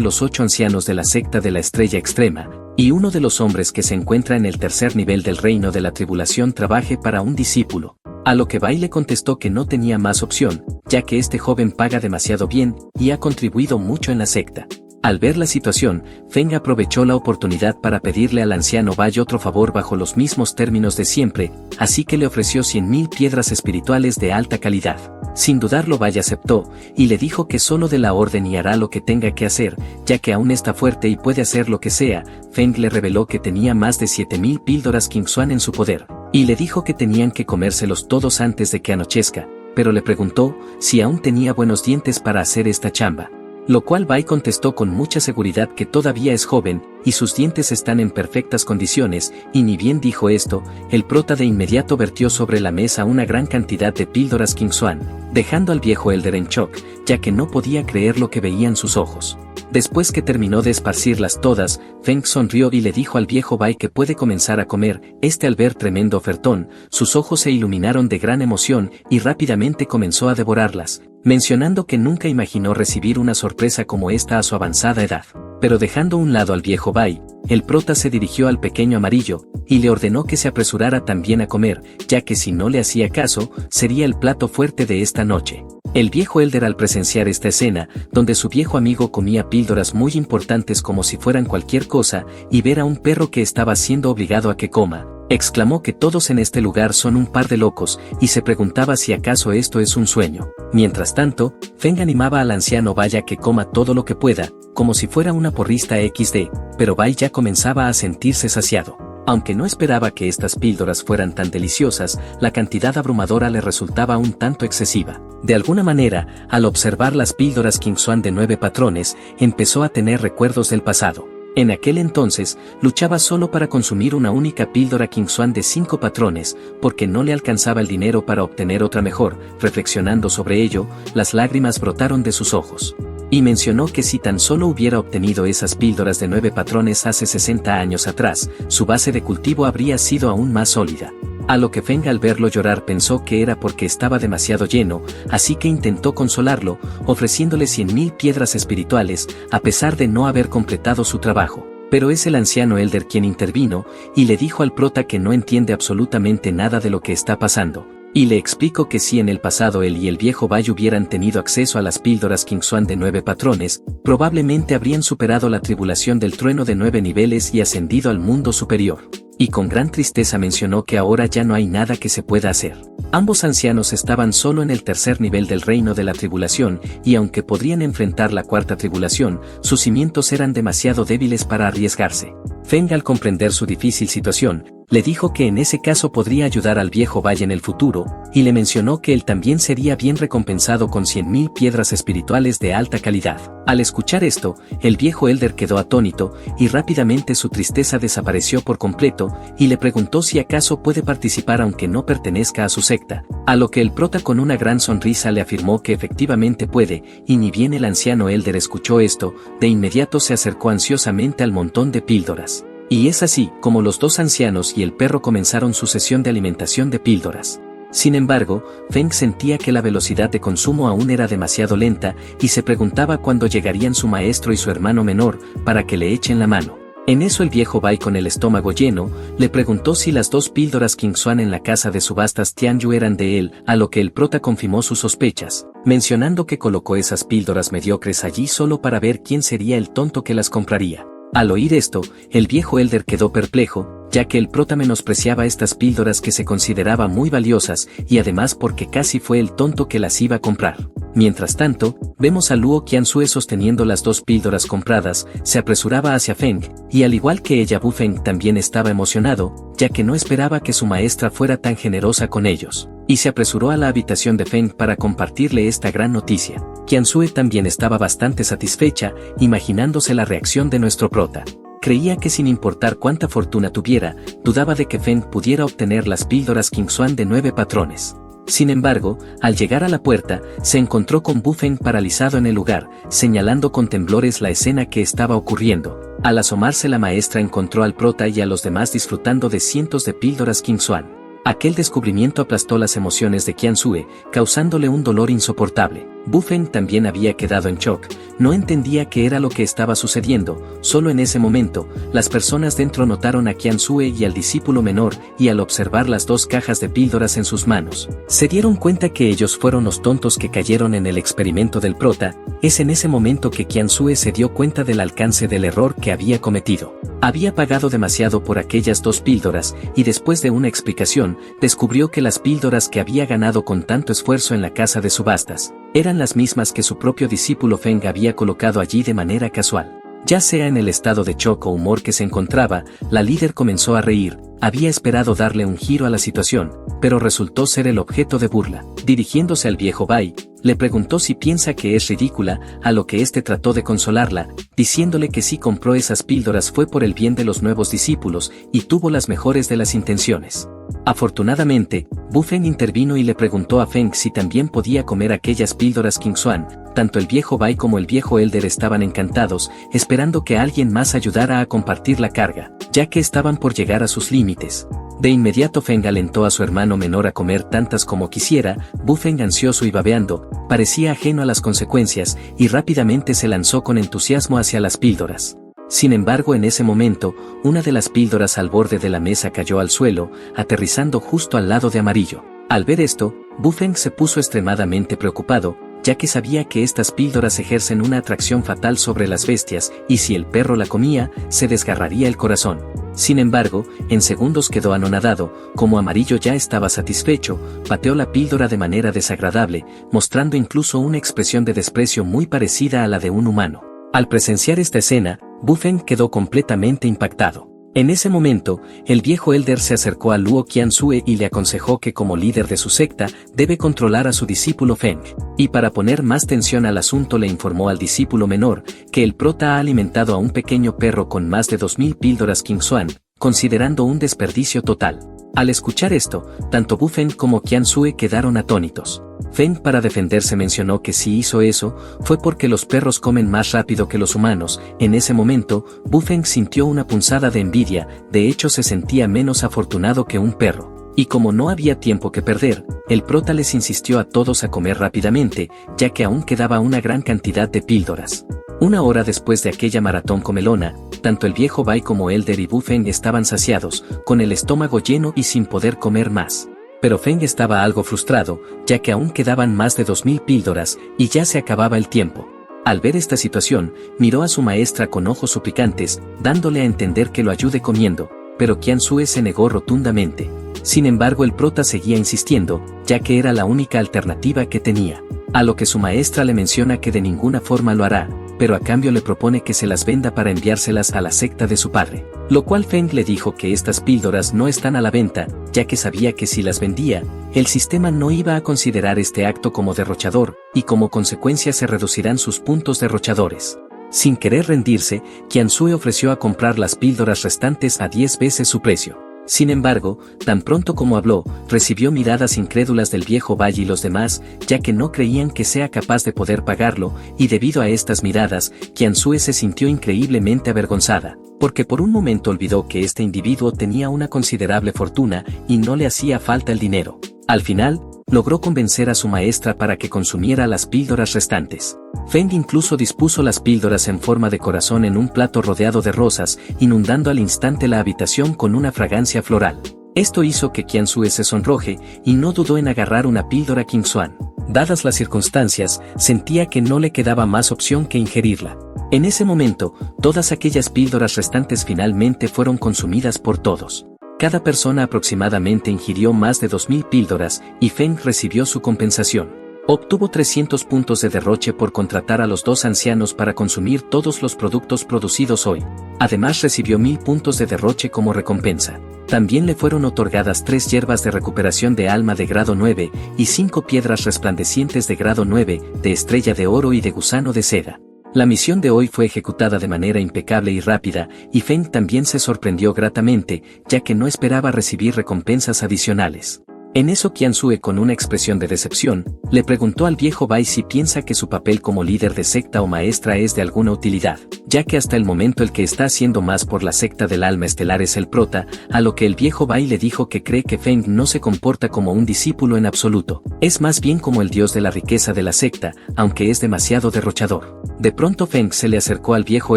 los 8 ancianos de la secta de la Estrella Extrema, y uno de los hombres que se encuentra en el tercer nivel del reino de la tribulación trabaje para un discípulo. A lo que Bai le contestó que no tenía más opción, ya que este joven paga demasiado bien, y ha contribuido mucho en la secta. Al ver la situación, Feng aprovechó la oportunidad para pedirle al anciano Bai otro favor bajo los mismos términos de siempre, así que le ofreció 100.000 piedras espirituales de alta calidad. Sin dudarlo Bai aceptó, y le dijo que solo de la orden y hará lo que tenga que hacer, ya que aún está fuerte y puede hacer lo que sea. Feng le reveló que tenía más de 7.000 píldoras Qingxuan en su poder, y le dijo que tenían que comérselos todos antes de que anochezca, pero le preguntó si aún tenía buenos dientes para hacer esta chamba. Lo cual Bai contestó con mucha seguridad que todavía es joven, y sus dientes están en perfectas condiciones, y ni bien dijo esto, el prota de inmediato vertió sobre la mesa una gran cantidad de píldoras Qingxuan, dejando al viejo Elder en shock, ya que no podía creer lo que veían sus ojos. Después que terminó de esparcirlas todas, Feng sonrió y le dijo al viejo Bai que puede comenzar a comer. Al ver tremendo ofertón, sus ojos se iluminaron de gran emoción y rápidamente comenzó a devorarlas, mencionando que nunca imaginó recibir una sorpresa como esta a su avanzada edad. Pero dejando a un lado al viejo Bai, el prota se dirigió al pequeño Amarillo, y le ordenó que se apresurara también a comer, ya que si no le hacía caso, sería el plato fuerte de esta noche. El viejo Elder, al presenciar esta escena, donde su viejo amigo comía píldoras muy importantes como si fueran cualquier cosa, y ver a un perro que estaba siendo obligado a que coma, exclamó que todos en este lugar son un par de locos, y se preguntaba si acaso esto es un sueño. Mientras tanto, Feng animaba al anciano Bai a que coma todo lo que pueda, como si fuera una porrista XD, pero Bai ya comenzaba a sentirse saciado. Aunque no esperaba que estas píldoras fueran tan deliciosas, la cantidad abrumadora le resultaba un tanto excesiva. De alguna manera, al observar las píldoras King Xuan de 9 patrones, empezó a tener recuerdos del pasado. En aquel entonces, luchaba solo para consumir una única píldora King Xuan de 5 patrones, porque no le alcanzaba el dinero para obtener otra mejor. Reflexionando sobre ello, las lágrimas brotaron de sus ojos. Y mencionó que si tan solo hubiera obtenido esas píldoras de 9 patrones hace 60 años atrás, su base de cultivo habría sido aún más sólida. A lo que Feng, al verlo llorar, pensó que era porque estaba demasiado lleno, así que intentó consolarlo, ofreciéndole 100.000 piedras espirituales, a pesar de no haber completado su trabajo. Pero es el anciano Elder quien intervino, y le dijo al prota que no entiende absolutamente nada de lo que está pasando. Y le explicó que si en el pasado él y el viejo Bai hubieran tenido acceso a las píldoras King Xuan de 9 patrones, probablemente habrían superado la tribulación del trueno de 9 niveles y ascendido al mundo superior. Y con gran tristeza mencionó que ahora ya no hay nada que se pueda hacer. Ambos ancianos estaban solo en el tercer nivel del reino de la tribulación, y aunque podrían enfrentar la cuarta tribulación, sus cimientos eran demasiado débiles para arriesgarse. Feng, al comprender su difícil situación, le dijo que en ese caso podría ayudar al viejo Bai en el futuro, y le mencionó que él también sería bien recompensado con 100.000 piedras espirituales de alta calidad. Al escuchar esto, el viejo Elder quedó atónito, y rápidamente su tristeza desapareció por completo, y le preguntó si acaso puede participar aunque no pertenezca a su secta, a lo que el prota con una gran sonrisa le afirmó que efectivamente puede, y ni bien el anciano Elder escuchó esto, de inmediato se acercó ansiosamente al montón de píldoras. Y es así como los dos ancianos y el perro comenzaron su sesión de alimentación de píldoras. Sin embargo, Feng sentía que la velocidad de consumo aún era demasiado lenta, y se preguntaba cuándo llegarían su maestro y su hermano menor, para que le echen la mano. En eso el viejo Bai, con el estómago lleno, le preguntó si las 2 píldoras King Xuan en la casa de subastas Tianyu eran de él, a lo que el prota confirmó sus sospechas, mencionando que colocó esas píldoras mediocres allí solo para ver quién sería el tonto que las compraría. Al oír esto, el viejo Elder quedó perplejo, ya que el prota menospreciaba estas píldoras que se consideraba muy valiosas, y además porque casi fue el tonto que las iba a comprar. Mientras tanto, vemos a Luo Qianzue sosteniendo las 2 píldoras compradas, se apresuraba hacia Feng, y al igual que ella, Bu Feng también estaba emocionado, ya que no esperaba que su maestra fuera tan generosa con ellos, y se apresuró a la habitación de Feng para compartirle esta gran noticia. Qianzue también estaba bastante satisfecha, imaginándose la reacción de nuestro prota. Creía que sin importar cuánta fortuna tuviera, dudaba de que Feng pudiera obtener las píldoras King Xuan de 9 patrones. Sin embargo, al llegar a la puerta, se encontró con Bu Feng paralizado en el lugar, señalando con temblores la escena que estaba ocurriendo. Al asomarse, la maestra encontró al prota y a los demás disfrutando de cientos de píldoras King Xuan. Aquel descubrimiento aplastó las emociones de Qianzue, causándole un dolor insoportable. Bu Feng también había quedado en shock, no entendía qué era lo que estaba sucediendo. Solo en ese momento, las personas dentro notaron a Qianzue y al discípulo menor, y al observar las 2 cajas de píldoras en sus manos, se dieron cuenta que ellos fueron los tontos que cayeron en el experimento del prota. Es en ese momento que Qianzue se dio cuenta del alcance del error que había cometido. Había pagado demasiado por aquellas 2 píldoras, y después de una explicación, descubrió que las píldoras que había ganado con tanto esfuerzo en la casa de subastas, eran las mismas que su propio discípulo Feng había colocado allí de manera casual. Ya sea en el estado de shock o humor que se encontraba, la líder comenzó a reír. Había esperado darle un giro a la situación, pero resultó ser el objeto de burla. Dirigiéndose al viejo Bai, le preguntó si piensa que es ridícula, a lo que éste trató de consolarla, diciéndole que si compró esas píldoras fue por el bien de los nuevos discípulos, y tuvo las mejores de las intenciones. Afortunadamente, Bu Feng intervino y le preguntó a Feng si también podía comer aquellas píldoras King Xuan. Tanto el viejo Bai como el viejo Elder estaban encantados, esperando que alguien más ayudara a compartir la carga, ya que estaban por llegar a sus límites. De inmediato Feng alentó a su hermano menor a comer tantas como quisiera. Bu Feng, ansioso y babeando, parecía ajeno a las consecuencias, y rápidamente se lanzó con entusiasmo hacia las píldoras. Sin embargo, en ese momento, una de las píldoras al borde de la mesa cayó al suelo, aterrizando justo al lado de Amarillo. Al ver esto, Bu Feng se puso extremadamente preocupado, ya que sabía que estas píldoras ejercen una atracción fatal sobre las bestias, y si el perro la comía, se desgarraría el corazón. Sin embargo, en segundos quedó anonadado, como Amarillo ya estaba satisfecho, pateó la píldora de manera desagradable, mostrando incluso una expresión de desprecio muy parecida a la de un humano. Al presenciar esta escena, Bu Feng quedó completamente impactado. En ese momento, el viejo Elder se acercó a Luo Qianzue y le aconsejó que como líder de su secta, debe controlar a su discípulo Feng. Y para poner más tensión al asunto le informó al discípulo menor, que el prota ha alimentado a un pequeño perro con más de 2000 píldoras Qingxuan, considerando un desperdicio total. Al escuchar esto, tanto Bu Feng como Qianzue quedaron atónitos. Feng para defenderse mencionó que si hizo eso, fue porque los perros comen más rápido que los humanos. En ese momento, Bu Feng sintió una punzada de envidia, de hecho se sentía menos afortunado que un perro. Y como no había tiempo que perder, el prota les insistió a todos a comer rápidamente, ya que aún quedaba una gran cantidad de píldoras. Una hora después de aquella maratón comelona, tanto el viejo Bai como Elder y Bu Feng estaban saciados, con el estómago lleno y sin poder comer más. Pero Feng estaba algo frustrado, ya que aún quedaban más de 2000 píldoras, y ya se acababa el tiempo. Al ver esta situación, miró a su maestra con ojos suplicantes, dándole a entender que lo ayude comiendo, pero Qianzue se negó rotundamente. Sin embargo, el prota seguía insistiendo, ya que era la única alternativa que tenía. A lo que su maestra le menciona que de ninguna forma lo hará, pero a cambio le propone que se las venda para enviárselas a la secta de su padre. Lo cual Feng le dijo que estas píldoras no están a la venta, ya que sabía que si las vendía, el sistema no iba a considerar este acto como derrochador, y como consecuencia se reducirán sus puntos derrochadores. Sin querer rendirse, Qianzue ofreció a comprar las píldoras restantes a 10 veces su precio. Sin embargo, tan pronto como habló, recibió miradas incrédulas del viejo Bai y los demás, ya que no creían que sea capaz de poder pagarlo, y debido a estas miradas, Qianzue se sintió increíblemente avergonzada, porque por un momento olvidó que este individuo tenía una considerable fortuna y no le hacía falta el dinero. Al final, logró convencer a su maestra para que consumiera las píldoras restantes. Feng incluso dispuso las píldoras en forma de corazón en un plato rodeado de rosas, inundando al instante la habitación con una fragancia floral. Esto hizo que Qianzue se sonroje y no dudó en agarrar una píldora Qingxuan. Dadas las circunstancias, sentía que no le quedaba más opción que ingerirla. En ese momento, todas aquellas píldoras restantes finalmente fueron consumidas por todos. Cada persona aproximadamente ingirió más de 2000 píldoras, y Feng recibió su compensación. Obtuvo 300 puntos de derroche por contratar a los dos ancianos para consumir todos los productos producidos hoy. Además recibió 1000 puntos de derroche como recompensa. También le fueron otorgadas 3 hierbas de recuperación de alma de grado 9, y 5 piedras resplandecientes de grado 9, de estrella de oro y de gusano de seda. La misión de hoy fue ejecutada de manera impecable y rápida, y Feng también se sorprendió gratamente, ya que no esperaba recibir recompensas adicionales. En eso Qianzue, con una expresión de decepción, le preguntó al viejo Bai si piensa que su papel como líder de secta o maestra es de alguna utilidad, ya que hasta el momento el que está haciendo más por la secta del alma estelar es el prota, a lo que el viejo Bai le dijo que cree que Feng no se comporta como un discípulo en absoluto, es más bien como el dios de la riqueza de la secta, aunque es demasiado derrochador. De pronto Feng se le acercó al viejo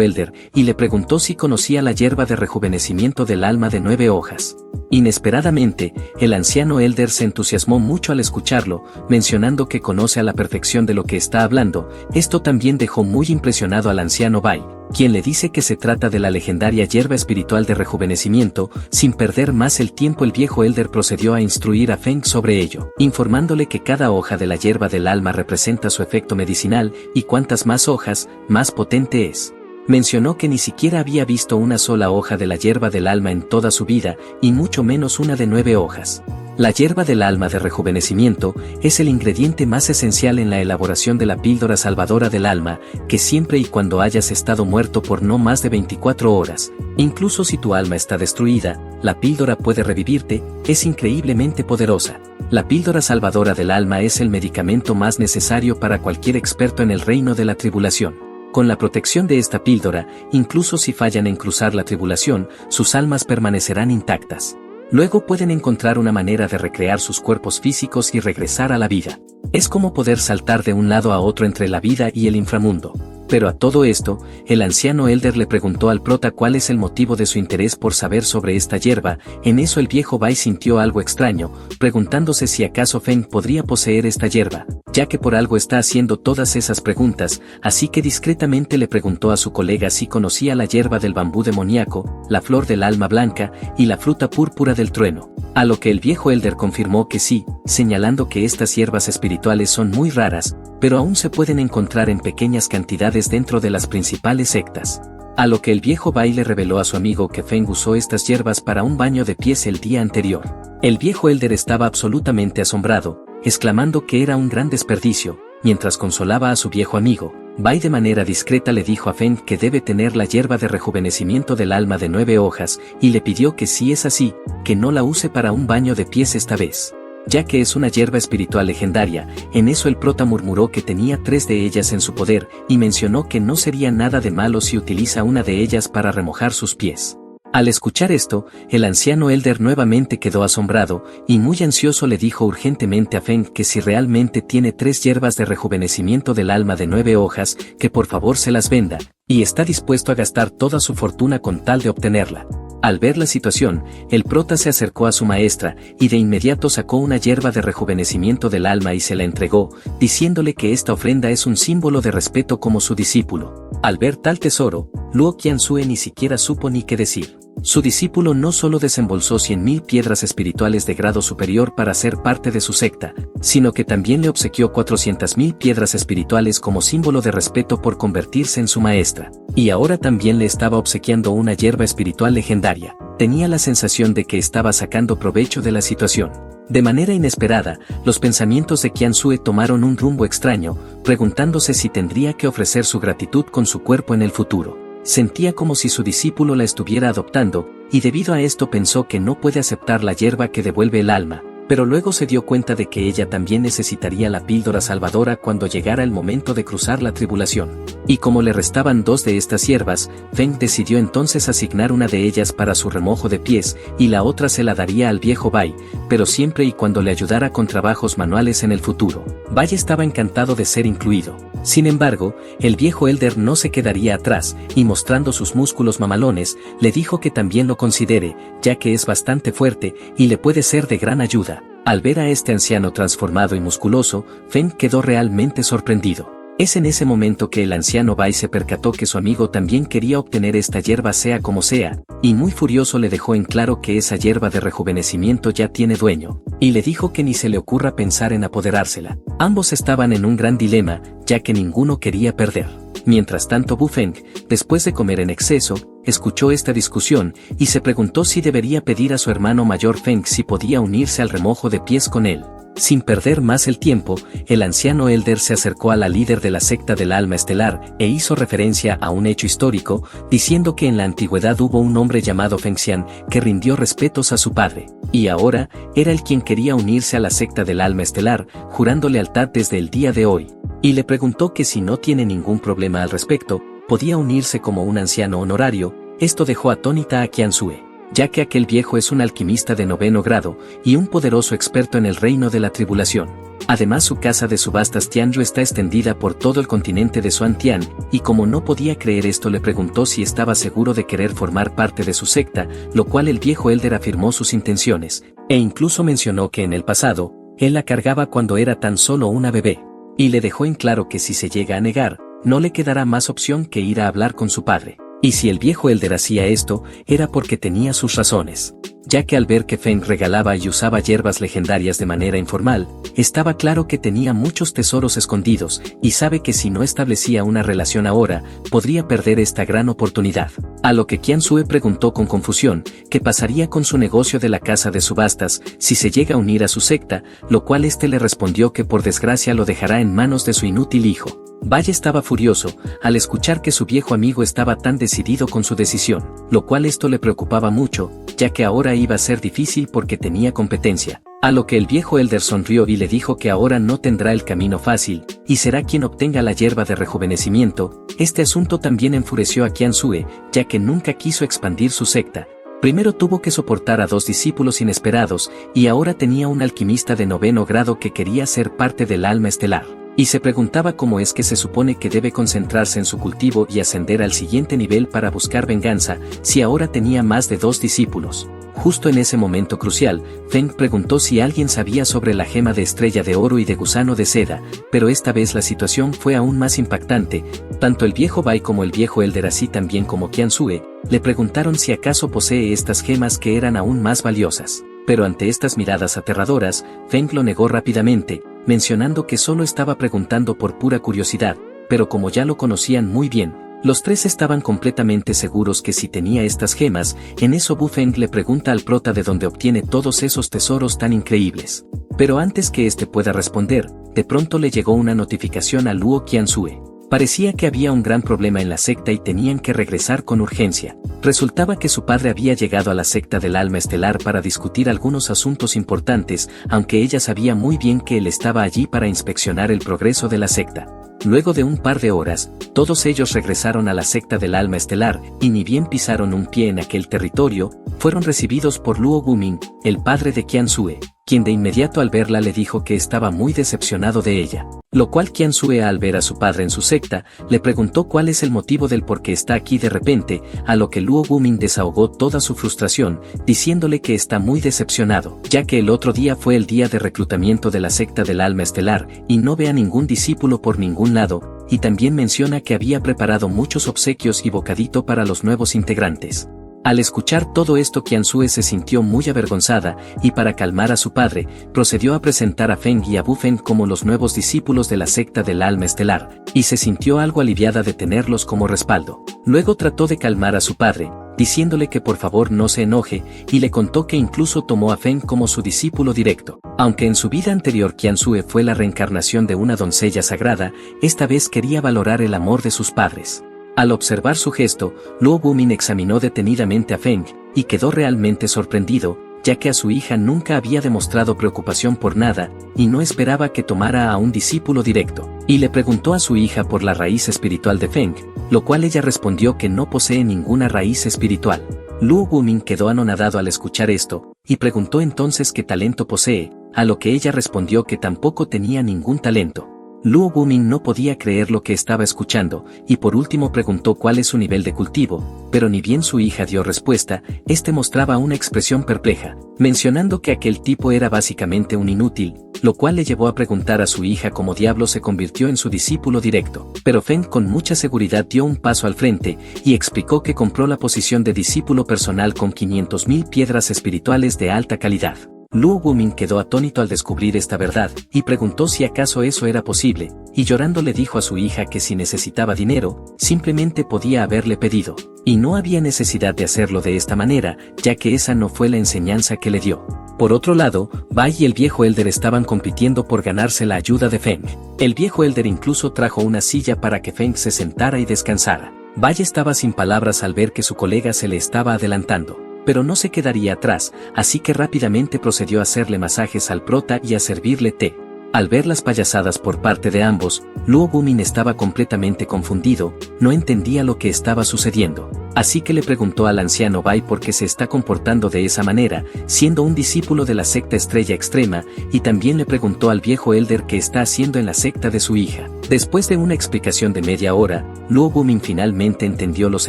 Elder y le preguntó si conocía la hierba de rejuvenecimiento del alma de 9 hojas. Inesperadamente, el anciano Elder se entusiasmó mucho al escucharlo, mencionando que conoce a la perfección de lo que está hablando. Esto también dejó muy impresionado al anciano Bai, quien le dice que se trata de la legendaria hierba espiritual de rejuvenecimiento. Sin perder más el tiempo, el viejo Elder procedió a instruir a Feng sobre ello, informándole que cada hoja de la hierba del alma representa su efecto medicinal, y cuantas más hojas, más potente es. Mencionó que ni siquiera había visto una sola hoja de la hierba del alma en toda su vida, y mucho menos una de 9 hojas. La hierba del alma de rejuvenecimiento es el ingrediente más esencial en la elaboración de la píldora salvadora del alma, que siempre y cuando hayas estado muerto por no más de 24 horas, incluso si tu alma está destruida, la píldora puede revivirte. Es increíblemente poderosa. La píldora salvadora del alma es el medicamento más necesario para cualquier experto en el reino de la tribulación. Con la protección de esta píldora, incluso si fallan en cruzar la tribulación, sus almas permanecerán intactas. Luego pueden encontrar una manera de recrear sus cuerpos físicos y regresar a la vida. Es como poder saltar de un lado a otro entre la vida y el inframundo. Pero a todo esto, el anciano Elder le preguntó al prota cuál es el motivo de su interés por saber sobre esta hierba. En eso el viejo Bai sintió algo extraño, preguntándose si acaso Feng podría poseer esta hierba, ya que por algo está haciendo todas esas preguntas, así que discretamente le preguntó a su colega si conocía la hierba del bambú demoníaco, la flor del alma blanca y la fruta púrpura del trueno. A lo que el viejo Elder confirmó que sí, señalando que estas hierbas espirituales son muy raras, pero aún se pueden encontrar en pequeñas cantidades dentro de las principales sectas. A lo que el viejo Bai le reveló a su amigo que Feng usó estas hierbas para un baño de pies el día anterior. El viejo Elder estaba absolutamente asombrado, exclamando que era un gran desperdicio. Mientras consolaba a su viejo amigo, Bai de manera discreta le dijo a Feng que debe tener la hierba de rejuvenecimiento del alma de 9 hojas, y le pidió que si es así, que no la use para un baño de pies esta vez, ya que es una hierba espiritual legendaria. En eso el prota murmuró que tenía 3 de ellas en su poder, y mencionó que no sería nada de malo si utiliza una de ellas para remojar sus pies. Al escuchar esto, el anciano Elder nuevamente quedó asombrado, y muy ansioso le dijo urgentemente a Feng que si realmente tiene 3 hierbas de rejuvenecimiento del alma de 9 hojas, que por favor se las venda, y está dispuesto a gastar toda su fortuna con tal de obtenerla. Al ver la situación, el prota se acercó a su maestra, y de inmediato sacó una hierba de rejuvenecimiento del alma y se la entregó, diciéndole que esta ofrenda es un símbolo de respeto como su discípulo. Al ver tal tesoro, Luo Qianzue ni siquiera supo ni qué decir. Su discípulo no solo desembolsó 100.000 piedras espirituales de grado superior para ser parte de su secta, sino que también le obsequió 400.000 piedras espirituales como símbolo de respeto por convertirse en su maestra. Y ahora también le estaba obsequiando una hierba espiritual legendaria. Tenía la sensación de que estaba sacando provecho de la situación. De manera inesperada, los pensamientos de Qianzue tomaron un rumbo extraño, preguntándose si tendría que ofrecer su gratitud con su cuerpo en el futuro. Sentía como si su discípulo la estuviera adoptando, y debido a esto pensó que no puede aceptar la hierba que devuelve el alma, pero luego se dio cuenta de que ella también necesitaría la píldora salvadora cuando llegara el momento de cruzar la tribulación. Y como le restaban 2 de estas hierbas, Feng decidió entonces asignar una de ellas para su remojo de pies, y la otra se la daría al viejo Bai, pero siempre y cuando le ayudara con trabajos manuales en el futuro. Bai estaba encantado de ser incluido. Sin embargo, el viejo Elder no se quedaría atrás, y mostrando sus músculos mamalones, le dijo que también lo considere, ya que es bastante fuerte, y le puede ser de gran ayuda. Al ver a este anciano transformado y musculoso, Feng quedó realmente sorprendido. Es en ese momento que el anciano Bai se percató que su amigo también quería obtener esta hierba sea como sea, y muy furioso le dejó en claro que esa hierba de rejuvenecimiento ya tiene dueño, y le dijo que ni se le ocurra pensar en apoderársela. Ambos estaban en un gran dilema, ya que ninguno quería perder. Mientras tanto Bu Feng, después de comer en exceso, escuchó esta discusión, y se preguntó si debería pedir a su hermano mayor Feng si podía unirse al remojo de pies con él. Sin perder más el tiempo, el anciano Elder se acercó a la líder de la secta del alma estelar, e hizo referencia a un hecho histórico, diciendo que en la antigüedad hubo un hombre llamado Feng Xian, que rindió respetos a su padre, y ahora, era él quien quería unirse a la secta del alma estelar, jurando lealtad desde el día de hoy. Y le preguntó que si no tiene ningún problema al respecto, podía unirse como un anciano honorario. Esto dejó atónita a Qianzue, ya que aquel viejo es un alquimista de 9º grado, y un poderoso experto en el reino de la tribulación. Además su casa de subastas Tianyu está extendida por todo el continente de Xuantian, y como no podía creer esto le preguntó si estaba seguro de querer formar parte de su secta, lo cual el viejo Elder afirmó sus intenciones, e incluso mencionó que en el pasado, él la cargaba cuando era tan solo una bebé. Y le dejó en claro que si se llega a negar, no le quedará más opción que ir a hablar con su padre. Y si el viejo Elder hacía esto, era porque tenía sus razones. Ya que al ver que Feng regalaba y usaba hierbas legendarias de manera informal, estaba claro que tenía muchos tesoros escondidos, y sabe que si no establecía una relación ahora, podría perder esta gran oportunidad. A lo que Qianzue preguntó con confusión, qué pasaría con su negocio de la casa de subastas, si se llega a unir a su secta, lo cual este le respondió que por desgracia lo dejará en manos de su inútil hijo. Bai estaba furioso, al escuchar que su viejo amigo estaba tan decidido con su decisión, lo cual esto le preocupaba mucho, ya que ahora iba a ser difícil porque tenía competencia. A lo que el viejo Elder sonrió y le dijo que ahora no tendrá el camino fácil, y será quien obtenga la hierba de rejuvenecimiento. Este asunto también enfureció a Qianzue, ya que nunca quiso expandir su secta. Primero tuvo que soportar a 2 discípulos inesperados, y ahora tenía un alquimista de 9º grado que quería ser parte del alma estelar. Y se preguntaba cómo es que se supone que debe concentrarse en su cultivo y ascender al siguiente nivel para buscar venganza, si ahora tenía más de 2 discípulos. Justo en ese momento crucial, Feng preguntó si alguien sabía sobre la gema de estrella de oro y de gusano de seda, pero esta vez la situación fue aún más impactante. Tanto el viejo Bai como el viejo Elder, así también como Qianzue, le preguntaron si acaso posee estas gemas que eran aún más valiosas. Pero ante estas miradas aterradoras, Feng lo negó rápidamente, mencionando que solo estaba preguntando por pura curiosidad, pero como ya lo conocían muy bien, los tres estaban completamente seguros que si tenía estas gemas. En eso Bu Feng le pregunta al prota de dónde obtiene todos esos tesoros tan increíbles. Pero antes que éste pueda responder, de pronto le llegó una notificación a Luo Qianzue. Parecía que había un gran problema en la secta y tenían que regresar con urgencia. Resultaba que su padre había llegado a la secta del alma estelar para discutir algunos asuntos importantes, aunque ella sabía muy bien que él estaba allí para inspeccionar el progreso de la secta. Luego de un par de horas, todos ellos regresaron a la secta del alma estelar, y ni bien pisaron un pie en aquel territorio, fueron recibidos por Luo Gumin, el padre de Qianzue, quien de inmediato al verla le dijo que estaba muy decepcionado de ella. Lo cual Qianzue, al ver a su padre en su secta, le preguntó cuál es el motivo del por qué está aquí de repente, a lo que Luo Gumin desahogó toda su frustración, diciéndole que está muy decepcionado, ya que el otro día fue el día de reclutamiento de la secta del alma estelar, y no ve a ningún discípulo por ningún lado, y también menciona que había preparado muchos obsequios y bocadito para los nuevos integrantes. Al escuchar todo esto, Qianzue se sintió muy avergonzada, y para calmar a su padre, procedió a presentar a Feng y a Bu Feng como los nuevos discípulos de la secta del alma estelar, y se sintió algo aliviada de tenerlos como respaldo. Luego trató de calmar a su padre, diciéndole que por favor no se enoje, y le contó que incluso tomó a Feng como su discípulo directo. Aunque en su vida anterior Qianzue fue la reencarnación de una doncella sagrada, esta vez quería valorar el amor de sus padres. Al observar su gesto, Luo Gumin examinó detenidamente a Feng, y quedó realmente sorprendido, ya que a su hija nunca había demostrado preocupación por nada, y no esperaba que tomara a un discípulo directo. Y le preguntó a su hija por la raíz espiritual de Feng, lo cual ella respondió que no posee ninguna raíz espiritual. Luo Gumin quedó anonadado al escuchar esto, y preguntó entonces qué talento posee, a lo que ella respondió que tampoco tenía ningún talento. Luo Gumin no podía creer lo que estaba escuchando, y por último preguntó cuál es su nivel de cultivo, pero ni bien su hija dio respuesta, este mostraba una expresión perpleja, mencionando que aquel tipo era básicamente un inútil, lo cual le llevó a preguntar a su hija cómo diablo se convirtió en su discípulo directo. Pero Feng con mucha seguridad dio un paso al frente, y explicó que compró la posición de discípulo personal con 500.000 piedras espirituales de alta calidad. Luo Gumin quedó atónito al descubrir esta verdad, y preguntó si acaso eso era posible, y llorando le dijo a su hija que si necesitaba dinero, simplemente podía haberle pedido, y no había necesidad de hacerlo de esta manera, ya que esa no fue la enseñanza que le dio. Por otro lado, Bai y el viejo Elder estaban compitiendo por ganarse la ayuda de Feng. El viejo Elder incluso trajo una silla para que Feng se sentara y descansara. Bai estaba sin palabras al ver que su colega se le estaba adelantando, pero no se quedaría atrás, así que rápidamente procedió a hacerle masajes al prota y a servirle té. Al ver las payasadas por parte de ambos, Luo Gumin estaba completamente confundido, no entendía lo que estaba sucediendo. Así que le preguntó al anciano Bai por qué se está comportando de esa manera, siendo un discípulo de la secta Estrella Extrema, y también le preguntó al viejo Elder qué está haciendo en la secta de su hija. Después de una explicación de media hora, Luo Gumin finalmente entendió los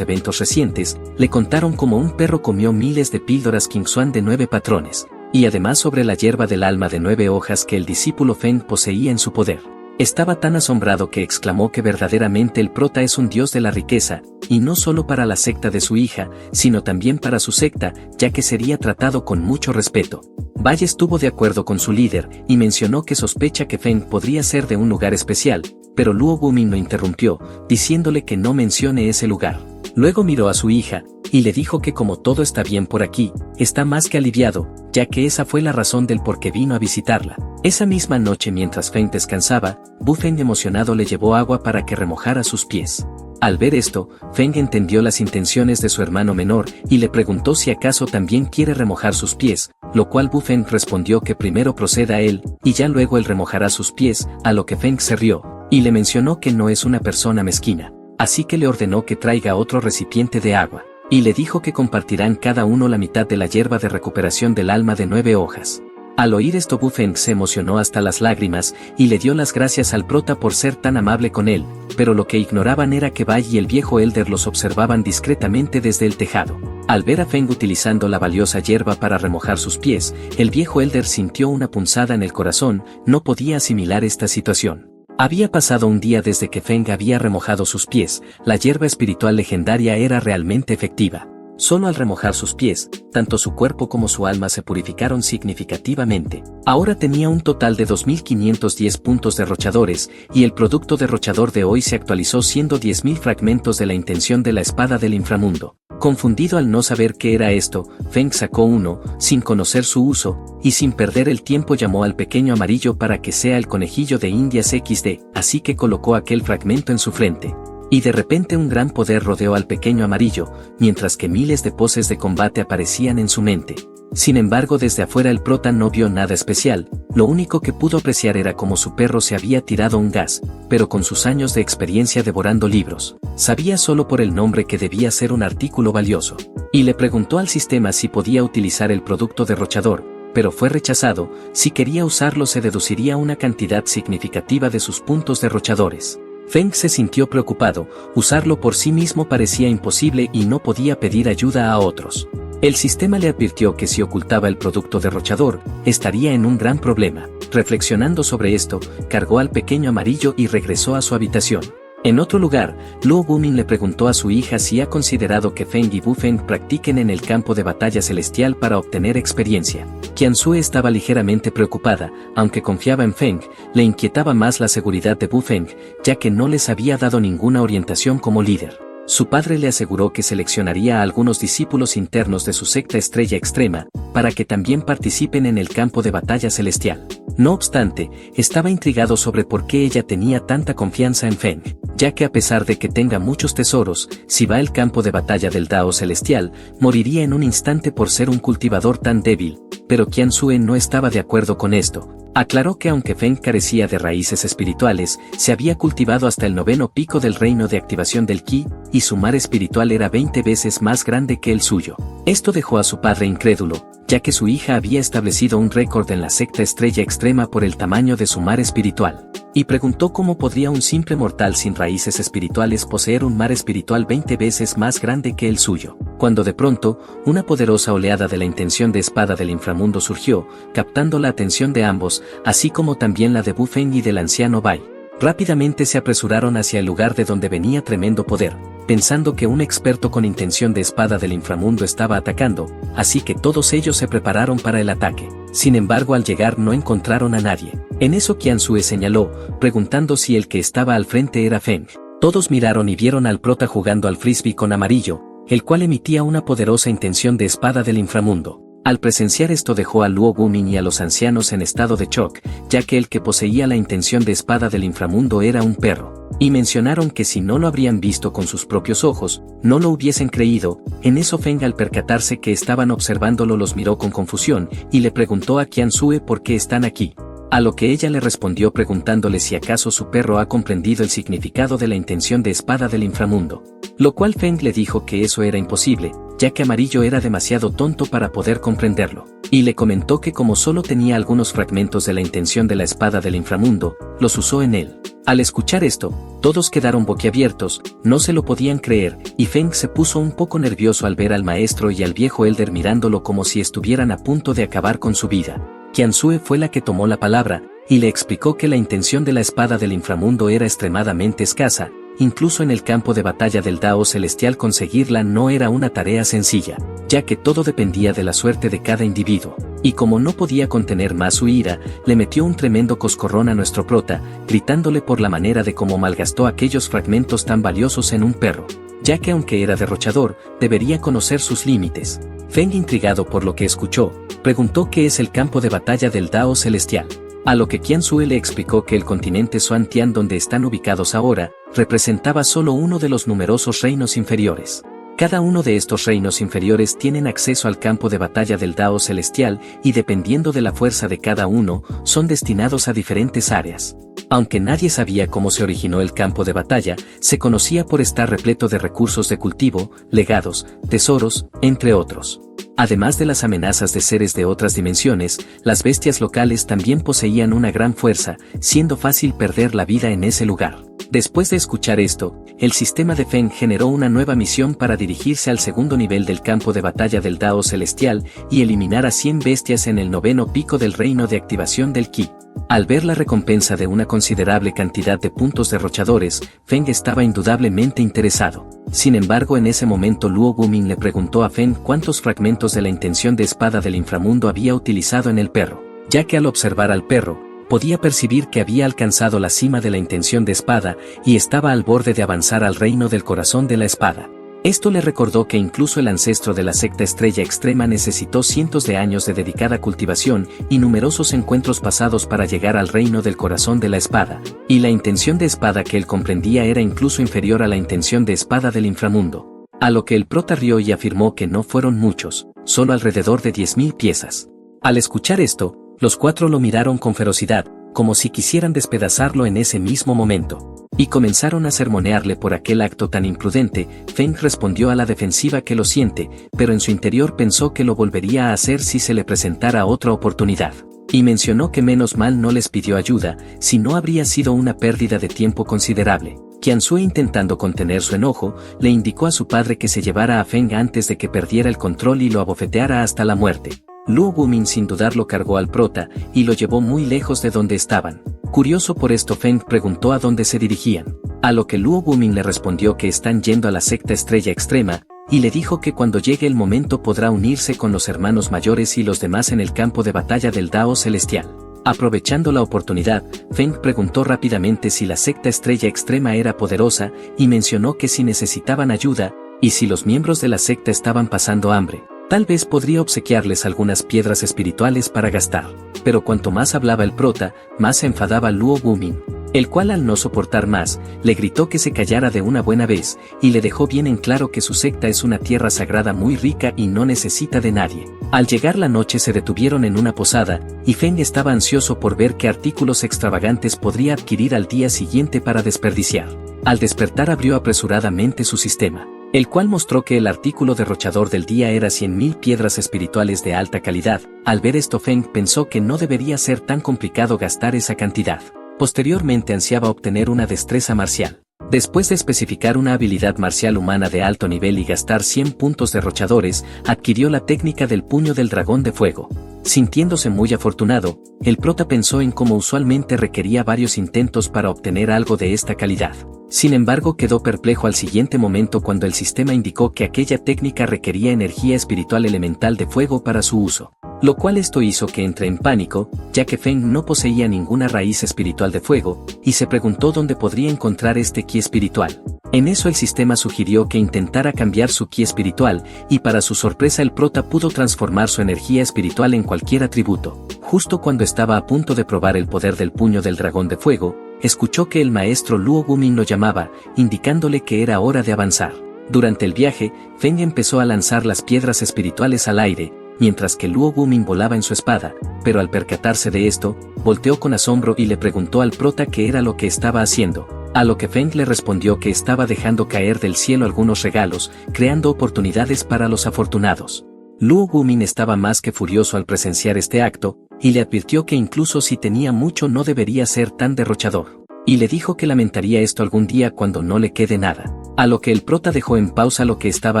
eventos recientes. Le contaron cómo un perro comió miles de píldoras Qingxuan de 9 patrones, y además sobre la hierba del alma de 9 hojas que el discípulo Feng poseía en su poder. Estaba tan asombrado que exclamó que verdaderamente el prota es un dios de la riqueza, y no solo para la secta de su hija, sino también para su secta, ya que sería tratado con mucho respeto. Bai estuvo de acuerdo con su líder, y mencionó que sospecha que Feng podría ser de un lugar especial, pero Luo Gumin lo interrumpió, diciéndole que no mencione ese lugar. Luego miró a su hija, y le dijo que como todo está bien por aquí, está más que aliviado, ya que esa fue la razón del por qué vino a visitarla. Esa misma noche mientras Feng descansaba, Bu Feng emocionado le llevó agua para que remojara sus pies. Al ver esto, Feng entendió las intenciones de su hermano menor y le preguntó si acaso también quiere remojar sus pies, lo cual Bu Feng respondió que primero proceda él, y ya luego él remojará sus pies, a lo que Feng se rió, y le mencionó que no es una persona mezquina. Así que le ordenó que traiga otro recipiente de agua, y le dijo que compartirán cada uno la mitad de la hierba de recuperación del alma de 9 hojas. Al oír esto Bu Feng se emocionó hasta las lágrimas, y le dio las gracias al prota por ser tan amable con él, pero lo que ignoraban era que Bai y el viejo Elder los observaban discretamente desde el tejado. Al ver a Feng utilizando la valiosa hierba para remojar sus pies, el viejo Elder sintió una punzada en el corazón, no podía asimilar esta situación. Había pasado un día desde que Feng había remojado sus pies, la hierba espiritual legendaria era realmente efectiva. Solo al remojar sus pies, tanto su cuerpo como su alma se purificaron significativamente. Ahora tenía un total de 2510 puntos derrochadores, y el producto derrochador de hoy se actualizó siendo 10.000 fragmentos de la intención de la espada del inframundo. Confundido al no saber qué era esto, Feng sacó uno, sin conocer su uso, y sin perder el tiempo llamó al pequeño amarillo para que sea el conejillo de Indias XD, así que colocó aquel fragmento en su frente. Y de repente un gran poder rodeó al pequeño amarillo, mientras que miles de poses de combate aparecían en su mente. Sin embargo, desde afuera el prota no vio nada especial, lo único que pudo apreciar era cómo su perro se había tirado un gas, pero con sus años de experiencia devorando libros, sabía solo por el nombre que debía ser un artículo valioso. Y le preguntó al sistema si podía utilizar el producto derrochador, pero fue rechazado. Si quería usarlo se deduciría una cantidad significativa de sus puntos derrochadores. Feng se sintió preocupado, usarlo por sí mismo parecía imposible y no podía pedir ayuda a otros. El sistema le advirtió que si ocultaba el producto derrochador, estaría en un gran problema. Reflexionando sobre esto, cargó al pequeño amarillo y regresó a su habitación. En otro lugar, Luo Gumin le preguntó a su hija si ha considerado que Feng y Bu Feng practiquen en el campo de batalla celestial para obtener experiencia. Qianzue estaba ligeramente preocupada, aunque confiaba en Feng, le inquietaba más la seguridad de Bu Feng, ya que no les había dado ninguna orientación como líder. Su padre le aseguró que seleccionaría a algunos discípulos internos de su secta Estrella Extrema, para que también participen en el campo de batalla celestial. No obstante, estaba intrigado sobre por qué ella tenía tanta confianza en Feng, ya que a pesar de que tenga muchos tesoros, si va al campo de batalla del Dao Celestial, moriría en un instante por ser un cultivador tan débil, pero Qianzue no estaba de acuerdo con esto. Aclaró que aunque Feng carecía de raíces espirituales, se había cultivado hasta el 9º pico del reino de activación del Qi, y su mar espiritual era 20 veces más grande que el suyo. Esto dejó a su padre incrédulo, ya que su hija había establecido un récord en la secta Estrella Extrema por el tamaño de su mar espiritual. Y preguntó cómo podría un simple mortal sin raíces espirituales poseer un mar espiritual 20 veces más grande que el suyo. Cuando de pronto, una poderosa oleada de la intención de espada del inframundo surgió, captando la atención de ambos, así como también la de Bu Feng y del anciano Bai. Rápidamente se apresuraron hacia el lugar de donde venía tremendo poder, pensando que un experto con intención de espada del inframundo estaba atacando, así que todos ellos se prepararon para el ataque. Sin embargo, al llegar no encontraron a nadie. En eso Qianzue señaló, preguntando si el que estaba al frente era Feng. Todos miraron y vieron al prota jugando al frisbee con amarillo, el cual emitía una poderosa intención de espada del inframundo. Al presenciar esto dejó a Luo Gumin y a los ancianos en estado de shock, ya que el que poseía la intención de espada del inframundo era un perro. Y mencionaron que si no lo habrían visto con sus propios ojos, no lo hubiesen creído. En eso Feng, al percatarse que estaban observándolo, los miró con confusión, y le preguntó a Qianzue por qué están aquí. A lo que ella le respondió preguntándole si acaso su perro ha comprendido el significado de la intención de espada del inframundo. Lo cual Feng le dijo que eso era imposible, ya que Amarillo era demasiado tonto para poder comprenderlo. Y le comentó que como solo tenía algunos fragmentos de la intención de la espada del inframundo, los usó en él. Al escuchar esto, todos quedaron boquiabiertos, no se lo podían creer, y Feng se puso un poco nervioso al ver al maestro y al viejo Elder mirándolo como si estuvieran a punto de acabar con su vida. Qianzue fue la que tomó la palabra, y le explicó que la intención de la espada del inframundo era extremadamente escasa, incluso en el campo de batalla del Dao Celestial conseguirla no era una tarea sencilla, ya que todo dependía de la suerte de cada individuo. Y como no podía contener más su ira, le metió un tremendo coscorrón a nuestro prota, gritándole por la manera de cómo malgastó aquellos fragmentos tan valiosos en un perro, ya que aunque era derrochador, debería conocer sus límites. Feng, intrigado por lo que escuchó, preguntó qué es el campo de batalla del Dao Celestial. A lo que Qianzue le explicó que el continente Xuantian donde están ubicados ahora, representaba solo uno de los numerosos reinos inferiores. Cada uno de estos reinos inferiores tienen acceso al campo de batalla del Dao Celestial y dependiendo de la fuerza de cada uno, son destinados a diferentes áreas. Aunque nadie sabía cómo se originó el campo de batalla, se conocía por estar repleto de recursos de cultivo, legados, tesoros, entre otros. Además de las amenazas de seres de otras dimensiones, las bestias locales también poseían una gran fuerza, siendo fácil perder la vida en ese lugar. Después de escuchar esto, el sistema de Feng generó una nueva misión para dirigirse al segundo nivel del campo de batalla del Dao Celestial y eliminar a 100 bestias en el 9º pico del reino de activación del Qi. Al ver la recompensa de una considerable cantidad de puntos derrochadores, Feng estaba indudablemente interesado. Sin embargo, en ese momento Luo Gumin le preguntó a Feng cuántos fragmentos de la intención de espada del inframundo había utilizado en el perro, ya que al observar al perro, podía percibir que había alcanzado la cima de la intención de espada y estaba al borde de avanzar al reino del corazón de la espada. Esto le recordó que incluso el ancestro de la secta Estrella Extrema necesitó cientos de años de dedicada cultivación y numerosos encuentros pasados para llegar al reino del corazón de la espada, y la intención de espada que él comprendía era incluso inferior a la intención de espada del inframundo. A lo que el prota rió y afirmó que no fueron muchos, solo alrededor de 10.000 piezas. Al escuchar esto, los 4 lo miraron con ferocidad, como si quisieran despedazarlo en ese mismo momento, y comenzaron a sermonearle por aquel acto tan imprudente. Feng respondió a la defensiva que lo siente, pero en su interior pensó que lo volvería a hacer si se le presentara otra oportunidad, y mencionó que menos mal no les pidió ayuda, si no habría sido una pérdida de tiempo considerable. Qianzue, intentando contener su enojo, le indicó a su padre que se llevara a Feng antes de que perdiera el control y lo abofeteara hasta la muerte. Luo Gumin sin dudarlo cargó al prota y lo llevó muy lejos de donde estaban. Curioso por esto, Feng preguntó a dónde se dirigían, a lo que Luo Gumin le respondió que están yendo a la secta Estrella Extrema, y le dijo que cuando llegue el momento podrá unirse con los hermanos mayores y los demás en el campo de batalla del Dao Celestial. Aprovechando la oportunidad, Feng preguntó rápidamente si la secta Estrella Extrema era poderosa y mencionó que si necesitaban ayuda, y si los miembros de la secta estaban pasando hambre, tal vez podría obsequiarles algunas piedras espirituales para gastar. Pero cuanto más hablaba el prota, más se enfadaba Luo Gumin, el cual al no soportar más, le gritó que se callara de una buena vez, y le dejó bien en claro que su secta es una tierra sagrada muy rica y no necesita de nadie. Al llegar la noche se detuvieron en una posada, y Feng estaba ansioso por ver qué artículos extravagantes podría adquirir al día siguiente para desperdiciar. Al despertar abrió apresuradamente su sistema, el cual mostró que el artículo derrochador del día era 100.000 piedras espirituales de alta calidad. Al ver esto, Feng pensó que no debería ser tan complicado gastar esa cantidad. Posteriormente ansiaba obtener una destreza marcial. Después de especificar una habilidad marcial humana de alto nivel y gastar 100 puntos derrochadores, adquirió la técnica del puño del dragón de fuego. Sintiéndose muy afortunado, el prota pensó en cómo usualmente requería varios intentos para obtener algo de esta calidad. Sin embargo, quedó perplejo al siguiente momento cuando el sistema indicó que aquella técnica requería energía espiritual elemental de fuego para su uso, lo cual esto hizo que entre en pánico, ya que Feng no poseía ninguna raíz espiritual de fuego, y se preguntó dónde podría encontrar este ki espiritual. En eso el sistema sugirió que intentara cambiar su ki espiritual, y para su sorpresa el prota pudo transformar su energía espiritual en cualquier atributo. Justo cuando estaba a punto de probar el poder del puño del dragón de fuego, escuchó que el maestro Luo Gumin lo llamaba, indicándole que era hora de avanzar. Durante el viaje, Feng empezó a lanzar las piedras espirituales al aire, mientras que Luo Gumin volaba en su espada, pero al percatarse de esto, volteó con asombro y le preguntó al prota qué era lo que estaba haciendo, a lo que Feng le respondió que estaba dejando caer del cielo algunos regalos, creando oportunidades para los afortunados. Luo Gumin estaba más que furioso al presenciar este acto, y le advirtió que incluso si tenía mucho no debería ser tan derrochador, y le dijo que lamentaría esto algún día cuando no le quede nada. A lo que el prota dejó en pausa lo que estaba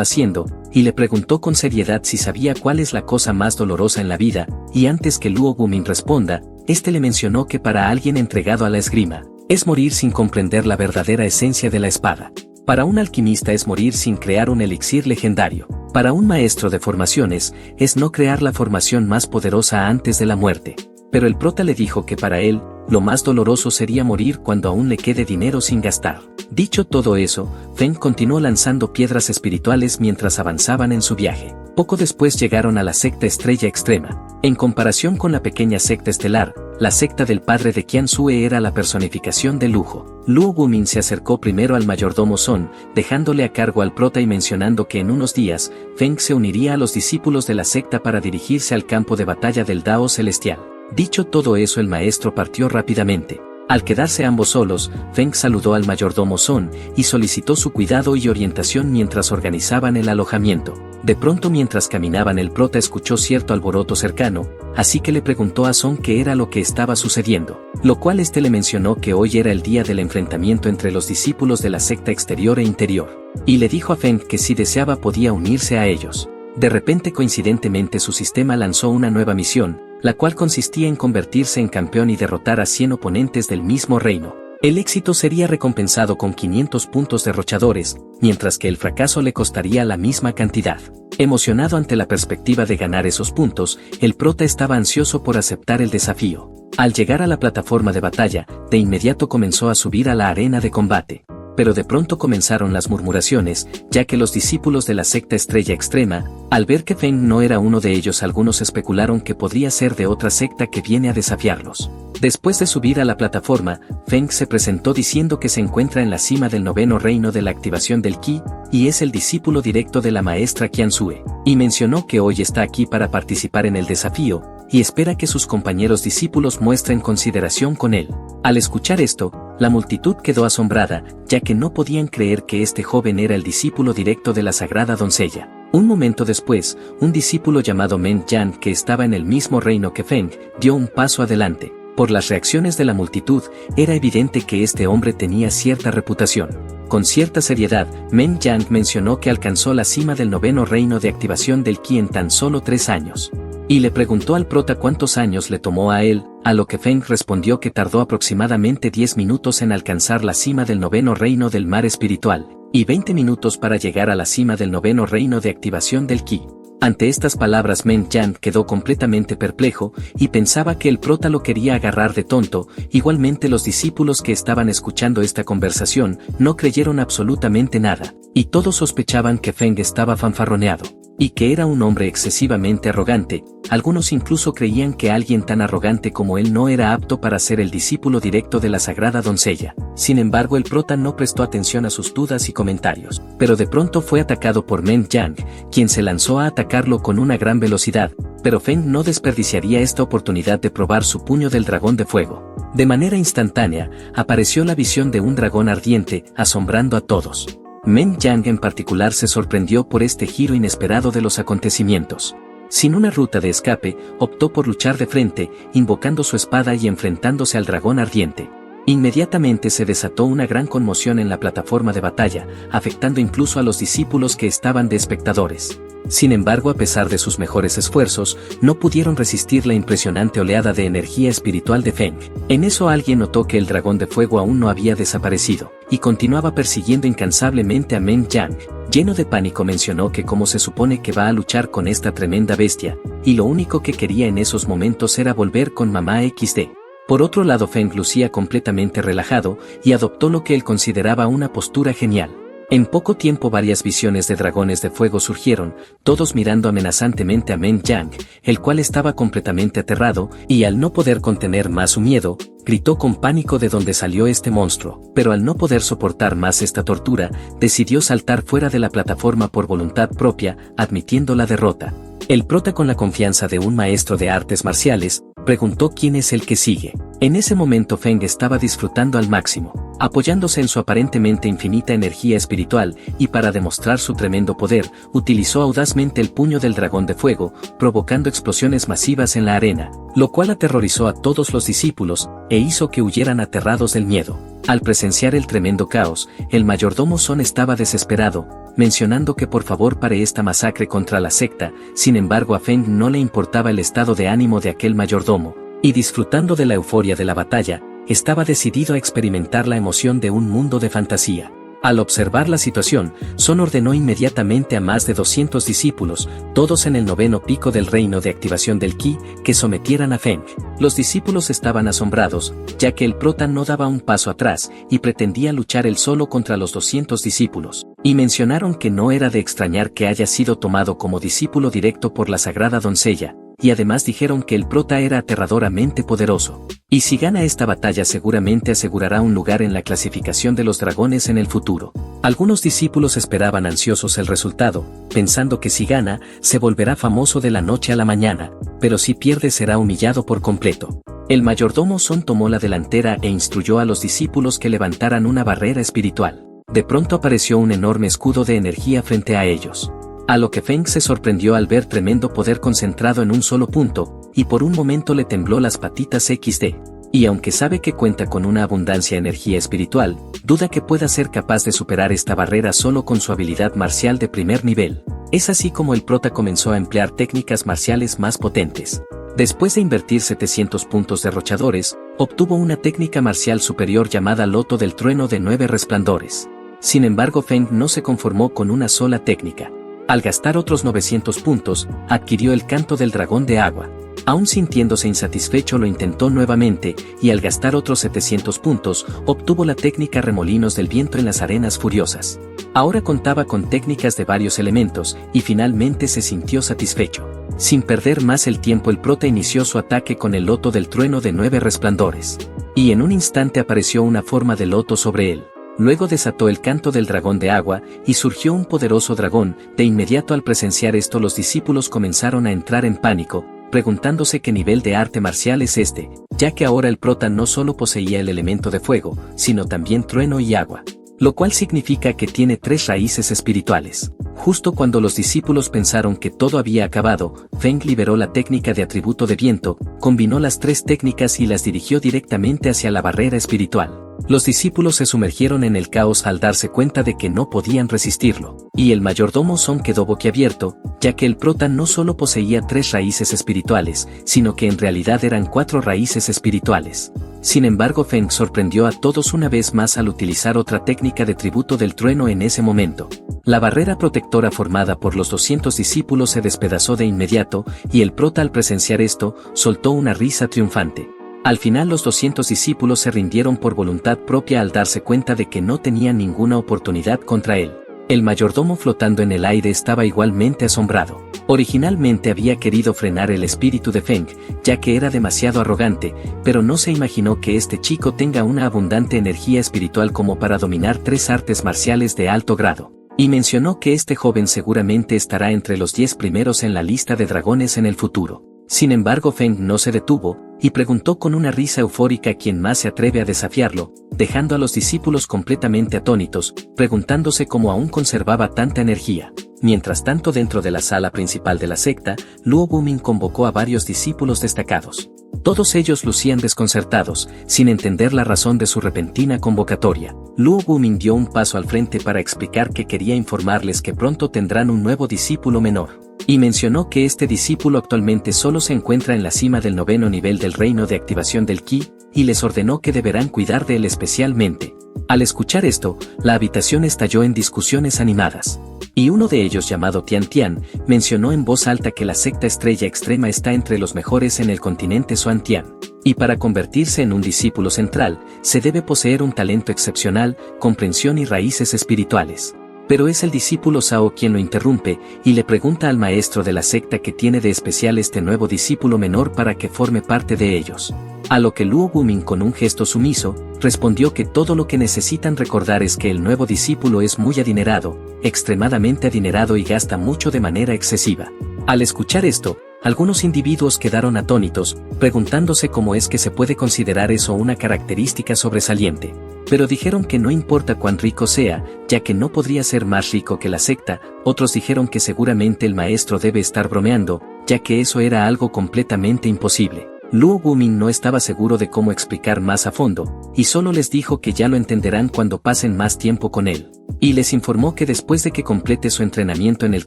haciendo, y le preguntó con seriedad si sabía cuál es la cosa más dolorosa en la vida, y antes que Luo Gumin responda, este le mencionó que para alguien entregado a la esgrima, es morir sin comprender la verdadera esencia de la espada. Para un alquimista es morir sin crear un elixir legendario. Para un maestro de formaciones, es no crear la formación más poderosa antes de la muerte. Pero el prota le dijo que para él, lo más doloroso sería morir cuando aún le quede dinero sin gastar. Dicho todo eso, Feng continuó lanzando piedras espirituales mientras avanzaban en su viaje. Poco después llegaron a la secta Estrella Extrema. En comparación con la pequeña secta estelar, la secta del padre de Qianzue era la personificación de lujo. Luo Gumin se acercó primero al mayordomo Son, dejándole a cargo al prota y mencionando que en unos días, Feng se uniría a los discípulos de la secta para dirigirse al campo de batalla del Dao Celestial. Dicho todo eso, el maestro partió rápidamente. Al quedarse ambos solos, Feng saludó al mayordomo Son y solicitó su cuidado y orientación mientras organizaban el alojamiento. De pronto mientras caminaban el prota escuchó cierto alboroto cercano, así que le preguntó a Song qué era lo que estaba sucediendo, lo cual este le mencionó que hoy era el día del enfrentamiento entre los discípulos de la secta exterior e interior, y le dijo a Feng que si deseaba podía unirse a ellos. De repente coincidentemente su sistema lanzó una nueva misión, la cual consistía en convertirse en campeón y derrotar a 100 oponentes del mismo reino. El éxito sería recompensado con 500 puntos derrochadores, mientras que el fracaso le costaría la misma cantidad. Emocionado ante la perspectiva de ganar esos puntos, el prota estaba ansioso por aceptar el desafío. Al llegar a la plataforma de batalla, de inmediato comenzó a subir a la arena de combate. Pero de pronto comenzaron las murmuraciones, ya que los discípulos de la secta Estrella Extrema, al ver que Feng no era uno de ellos, algunos especularon que podría ser de otra secta que viene a desafiarlos. Después de subir a la plataforma, Feng se presentó diciendo que se encuentra en la cima del 9º reino de la activación del Qi, y es el discípulo directo de la maestra Qianzue, y mencionó que hoy está aquí para participar en el desafío, y espera que sus compañeros discípulos muestren consideración con él. Al escuchar esto, la multitud quedó asombrada, ya que no podían creer que este joven era el discípulo directo de la sagrada doncella. Un momento después, un discípulo llamado Men Yan, que estaba en el mismo reino que Feng, dio un paso adelante. Por las reacciones de la multitud, era evidente que este hombre tenía cierta reputación. Con cierta seriedad, Men Yan mencionó que alcanzó la cima del 9º reino de activación del Qi en tan solo 3 años. Y le preguntó al prota cuántos años le tomó a él, a lo que Feng respondió que tardó aproximadamente 10 minutos en alcanzar la cima del 9º reino del mar espiritual, y 20 minutos para llegar a la cima del 9º reino de activación del Qi. Ante estas palabras Men Yan quedó completamente perplejo, y pensaba que el prota lo quería agarrar de tonto. Igualmente los discípulos que estaban escuchando esta conversación no creyeron absolutamente nada, y todos sospechaban que Feng estaba fanfarroneado, y que era un hombre excesivamente arrogante. Algunos incluso creían que alguien tan arrogante como él no era apto para ser el discípulo directo de la sagrada doncella. Sin embargo, el prota no prestó atención a sus dudas y comentarios, pero de pronto fue atacado por Men Yang, quien se lanzó a atacarlo con una gran velocidad, pero Feng no desperdiciaría esta oportunidad de probar su puño del dragón de fuego. De manera instantánea, apareció la visión de un dragón ardiente, asombrando a todos. Men Yang en particular se sorprendió por este giro inesperado de los acontecimientos. Sin una ruta de escape, optó por luchar de frente, invocando su espada y enfrentándose al dragón ardiente. Inmediatamente se desató una gran conmoción en la plataforma de batalla, afectando incluso a los discípulos que estaban de espectadores. Sin embargo, a pesar de sus mejores esfuerzos, no pudieron resistir la impresionante oleada de energía espiritual de Feng. En eso alguien notó que el dragón de fuego aún no había desaparecido, y continuaba persiguiendo incansablemente a Men Yang. Lleno de pánico mencionó que cómo se supone que va a luchar con esta tremenda bestia, y lo único que quería en esos momentos era volver con mamá XD. Por otro lado, Feng lucía completamente relajado, y adoptó lo que él consideraba una postura genial. En poco tiempo varias visiones de dragones de fuego surgieron, todos mirando amenazantemente a Men Yang, el cual estaba completamente aterrado, y al no poder contener más su miedo, gritó con pánico de dónde salió este monstruo, pero al no poder soportar más esta tortura, decidió saltar fuera de la plataforma por voluntad propia, admitiendo la derrota. El prota, con la confianza de un maestro de artes marciales, preguntó quién es el que sigue. En ese momento Feng estaba disfrutando al máximo, apoyándose en su aparentemente infinita energía espiritual, y para demostrar su tremendo poder, utilizó audazmente el puño del dragón de fuego, provocando explosiones masivas en la arena, lo cual aterrorizó a todos los discípulos, e hizo que huyeran aterrados del miedo. Al presenciar el tremendo caos, el mayordomo Son estaba desesperado, mencionando que por favor pare esta masacre contra la secta. Sin embargo, a Feng no le importaba el estado de ánimo de aquel mayordomo, y disfrutando de la euforia de la batalla, estaba decidido a experimentar la emoción de un mundo de fantasía. Al observar la situación, Son ordenó inmediatamente a más de 200 discípulos, todos en el 9º pico del reino de activación del Qi, que sometieran a Feng. Los discípulos estaban asombrados, ya que el prota no daba un paso atrás, y pretendía luchar él solo contra los 200 discípulos, y mencionaron que no era de extrañar que haya sido tomado como discípulo directo por la sagrada doncella, y además dijeron que el prota era aterradoramente poderoso. Y si gana esta batalla seguramente asegurará un lugar en la clasificación de los dragones en el futuro. Algunos discípulos esperaban ansiosos el resultado, pensando que si gana, se volverá famoso de la noche a la mañana, pero si pierde será humillado por completo. El mayordomo Son tomó la delantera e instruyó a los discípulos que levantaran una barrera espiritual. De pronto apareció un enorme escudo de energía frente a ellos. A lo que Feng se sorprendió al ver tremendo poder concentrado en un solo punto, y por un momento le tembló las patitas XD. Y aunque sabe que cuenta con una abundancia de energía espiritual, duda que pueda ser capaz de superar esta barrera solo con su habilidad marcial de primer nivel. Es así como el prota comenzó a emplear técnicas marciales más potentes. Después de invertir 700 puntos derrochadores, obtuvo una técnica marcial superior llamada Loto del Trueno de 9 resplandores. Sin embargo, Feng no se conformó con una sola técnica. Al gastar otros 900 puntos, adquirió el Canto del Dragón de Agua. Aún sintiéndose insatisfecho lo intentó nuevamente, y al gastar otros 700 puntos, obtuvo la técnica Remolinos del Viento en las Arenas Furiosas. Ahora contaba con técnicas de varios elementos, y finalmente se sintió satisfecho. Sin perder más el tiempo, el prota inició su ataque con el Loto del Trueno de 9 resplandores. Y en un instante apareció una forma de loto sobre él. Luego desató el Canto del Dragón de Agua, y surgió un poderoso dragón. De inmediato al presenciar esto los discípulos comenzaron a entrar en pánico, preguntándose qué nivel de arte marcial es este, ya que ahora el prota no solo poseía el elemento de fuego, sino también trueno y agua. Lo cual significa que tiene 3 raíces espirituales. Justo cuando los discípulos pensaron que todo había acabado, Feng liberó la técnica de atributo de viento, combinó las 3 técnicas y las dirigió directamente hacia la barrera espiritual. Los discípulos se sumergieron en el caos al darse cuenta de que no podían resistirlo, y el mayordomo Song quedó boquiabierto, ya que el prota no solo poseía 3 raíces espirituales, sino que en realidad eran 4 raíces espirituales. Sin embargo, Feng sorprendió a todos una vez más al utilizar otra técnica de tributo del trueno en ese momento. La barrera protectora formada por los 200 discípulos se despedazó de inmediato, y el prota al presenciar esto, soltó una risa triunfante. Al final los 200 discípulos se rindieron por voluntad propia al darse cuenta de que no tenían ninguna oportunidad contra él. El mayordomo flotando en el aire estaba igualmente asombrado. Originalmente había querido frenar el espíritu de Feng, ya que era demasiado arrogante, pero no se imaginó que este chico tenga una abundante energía espiritual como para dominar 3 artes marciales de alto grado. Y mencionó que este joven seguramente estará entre los 10 primeros en la lista de dragones en el futuro. Sin embargo, Feng no se detuvo, y preguntó con una risa eufórica quién más se atreve a desafiarlo, dejando a los discípulos completamente atónitos, preguntándose cómo aún conservaba tanta energía. Mientras tanto, dentro de la sala principal de la secta, Luo Wumin convocó a varios discípulos destacados. Todos ellos lucían desconcertados, sin entender la razón de su repentina convocatoria. Luo Wumin dio un paso al frente para explicar que quería informarles que pronto tendrán un nuevo discípulo menor. Y mencionó que este discípulo actualmente solo se encuentra en la cima del 9º nivel del reino de activación del Ki, y les ordenó que deberán cuidar de él especialmente. Al escuchar esto, la habitación estalló en discusiones animadas. Y uno de ellos, llamado Tian Tian, mencionó en voz alta que la secta Estrella Extrema está entre los mejores en el continente Xuantian. Y para convertirse en un discípulo central, se debe poseer un talento excepcional, comprensión y raíces espirituales. Pero es el discípulo Sao quien lo interrumpe, y le pregunta al maestro de la secta qué tiene de especial este nuevo discípulo menor para que forme parte de ellos. A lo que Luo Wumin con un gesto sumiso, respondió que todo lo que necesitan recordar es que el nuevo discípulo es muy adinerado, extremadamente adinerado y gasta mucho de manera excesiva. Al escuchar esto, algunos individuos quedaron atónitos, preguntándose cómo es que se puede considerar eso una característica sobresaliente. Pero dijeron que no importa cuán rico sea, ya que no podría ser más rico que la secta. Otros dijeron que seguramente el maestro debe estar bromeando, ya que eso era algo completamente imposible. Luo Wumin no estaba seguro de cómo explicar más a fondo, y solo les dijo que ya lo entenderán cuando pasen más tiempo con él. Y les informó que después de que complete su entrenamiento en el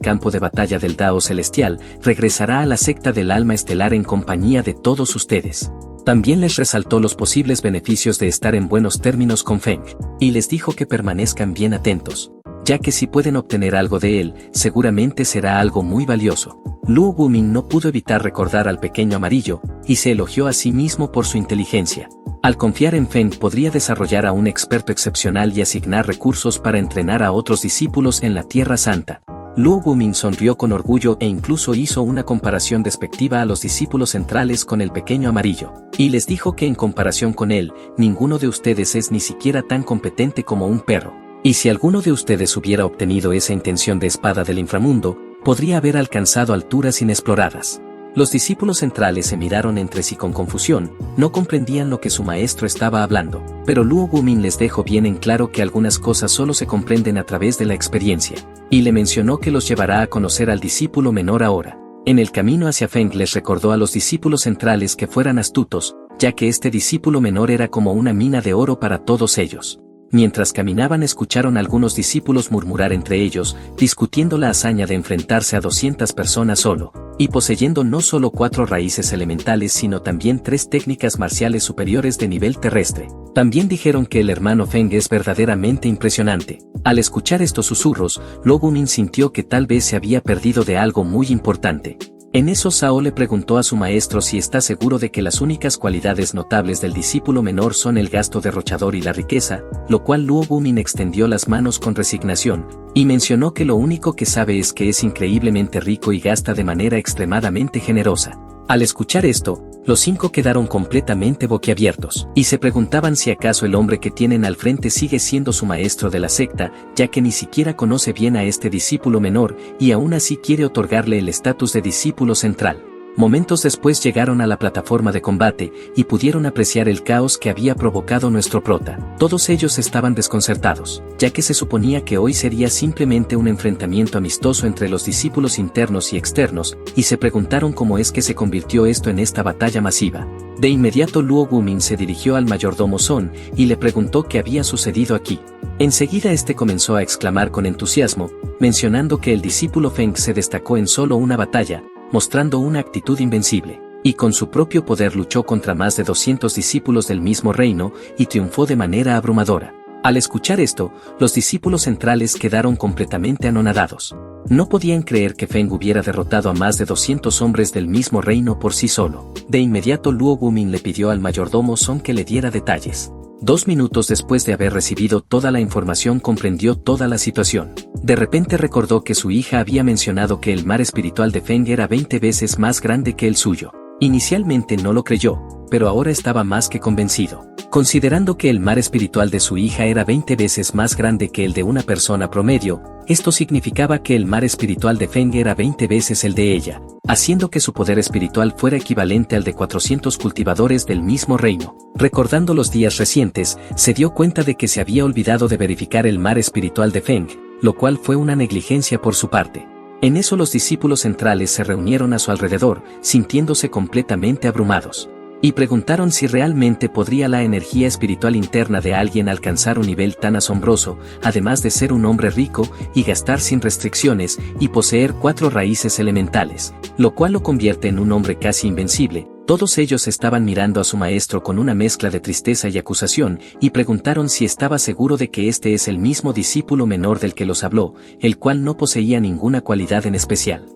campo de batalla del Dao Celestial, regresará a la secta del alma estelar en compañía de todos ustedes. También les resaltó los posibles beneficios de estar en buenos términos con Feng, y les dijo que permanezcan bien atentos, ya que si pueden obtener algo de él, seguramente será algo muy valioso. Luo Wumin no pudo evitar recordar al pequeño amarillo, y se elogió a sí mismo por su inteligencia. Al confiar en Feng podría desarrollar a un experto excepcional y asignar recursos para entrenar a otros discípulos en la Tierra Santa. Luo Wumin sonrió con orgullo e incluso hizo una comparación despectiva a los discípulos centrales con el pequeño amarillo, y les dijo que en comparación con él, ninguno de ustedes es ni siquiera tan competente como un perro. Y si alguno de ustedes hubiera obtenido esa intención de espada del inframundo, podría haber alcanzado alturas inexploradas. Los discípulos centrales se miraron entre sí con confusión, no comprendían lo que su maestro estaba hablando, pero Luo Gumin les dejó bien en claro que algunas cosas solo se comprenden a través de la experiencia, y le mencionó que los llevará a conocer al discípulo menor ahora. En el camino hacia Feng les recordó a los discípulos centrales que fueran astutos, ya que este discípulo menor era como una mina de oro para todos ellos. Mientras caminaban escucharon a algunos discípulos murmurar entre ellos, discutiendo la hazaña de enfrentarse a 200 personas solo, y poseyendo no solo 4 raíces elementales sino también 3 técnicas marciales superiores de nivel terrestre. También dijeron que el hermano Feng es verdaderamente impresionante. Al escuchar estos susurros, Luo Gumin sintió que tal vez se había perdido de algo muy importante. En eso Sao le preguntó a su maestro si está seguro de que las únicas cualidades notables del discípulo menor son el gasto derrochador y la riqueza, lo cual Luo Gumin extendió las manos con resignación, y mencionó que lo único que sabe es que es increíblemente rico y gasta de manera extremadamente generosa. Al escuchar esto, los 5 quedaron completamente boquiabiertos, y se preguntaban si acaso el hombre que tienen al frente sigue siendo su maestro de la secta, ya que ni siquiera conoce bien a este discípulo menor, y aún así quiere otorgarle el estatus de discípulo central. Momentos después llegaron a la plataforma de combate, y pudieron apreciar el caos que había provocado nuestro prota. Todos ellos estaban desconcertados, ya que se suponía que hoy sería simplemente un enfrentamiento amistoso entre los discípulos internos y externos, y se preguntaron cómo es que se convirtió esto en esta batalla masiva. De inmediato Luo Gumin se dirigió al mayordomo Son, y le preguntó qué había sucedido aquí. Enseguida este comenzó a exclamar con entusiasmo, mencionando que el discípulo Feng se destacó en solo una batalla, mostrando una actitud invencible, y con su propio poder luchó contra más de 200 discípulos del mismo reino, y triunfó de manera abrumadora. Al escuchar esto, los discípulos centrales quedaron completamente anonadados. No podían creer que Feng hubiera derrotado a más de 200 hombres del mismo reino por sí solo. De inmediato Luo Gumin le pidió al mayordomo Son que le diera detalles. 2 minutos después de haber recibido toda la información comprendió toda la situación. De repente recordó que su hija había mencionado que el mar espiritual de Feng era 20 veces más grande que el suyo. Inicialmente no lo creyó, pero ahora estaba más que convencido. Considerando que el mar espiritual de su hija era 20 veces más grande que el de una persona promedio, esto significaba que el mar espiritual de Feng era 20 veces el de ella, haciendo que su poder espiritual fuera equivalente al de 400 cultivadores del mismo reino. Recordando los días recientes, se dio cuenta de que se había olvidado de verificar el mar espiritual de Feng, lo cual fue una negligencia por su parte. En eso los discípulos centrales se reunieron a su alrededor, sintiéndose completamente abrumados, y preguntaron si realmente podría la energía espiritual interna de alguien alcanzar un nivel tan asombroso, además de ser un hombre rico y gastar sin restricciones y poseer 4 raíces elementales, lo cual lo convierte en un hombre casi invencible. Todos ellos estaban mirando a su maestro con una mezcla de tristeza y acusación, y preguntaron si estaba seguro de que este es el mismo discípulo menor del que los habló, el cual no poseía ninguna cualidad en especial.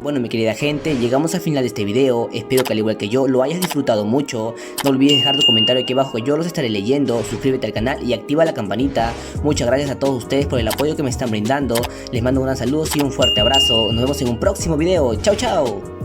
Bueno, mi querida gente, llegamos al final de este video. Espero que al igual que yo lo hayas disfrutado mucho. No olvides dejar tu comentario aquí abajo, yo los estaré leyendo. Suscríbete al canal y activa la campanita. Muchas gracias a todos ustedes por el apoyo que me están brindando. Les mando un gran saludo y un fuerte abrazo. Nos vemos en un próximo video. Chao, chao.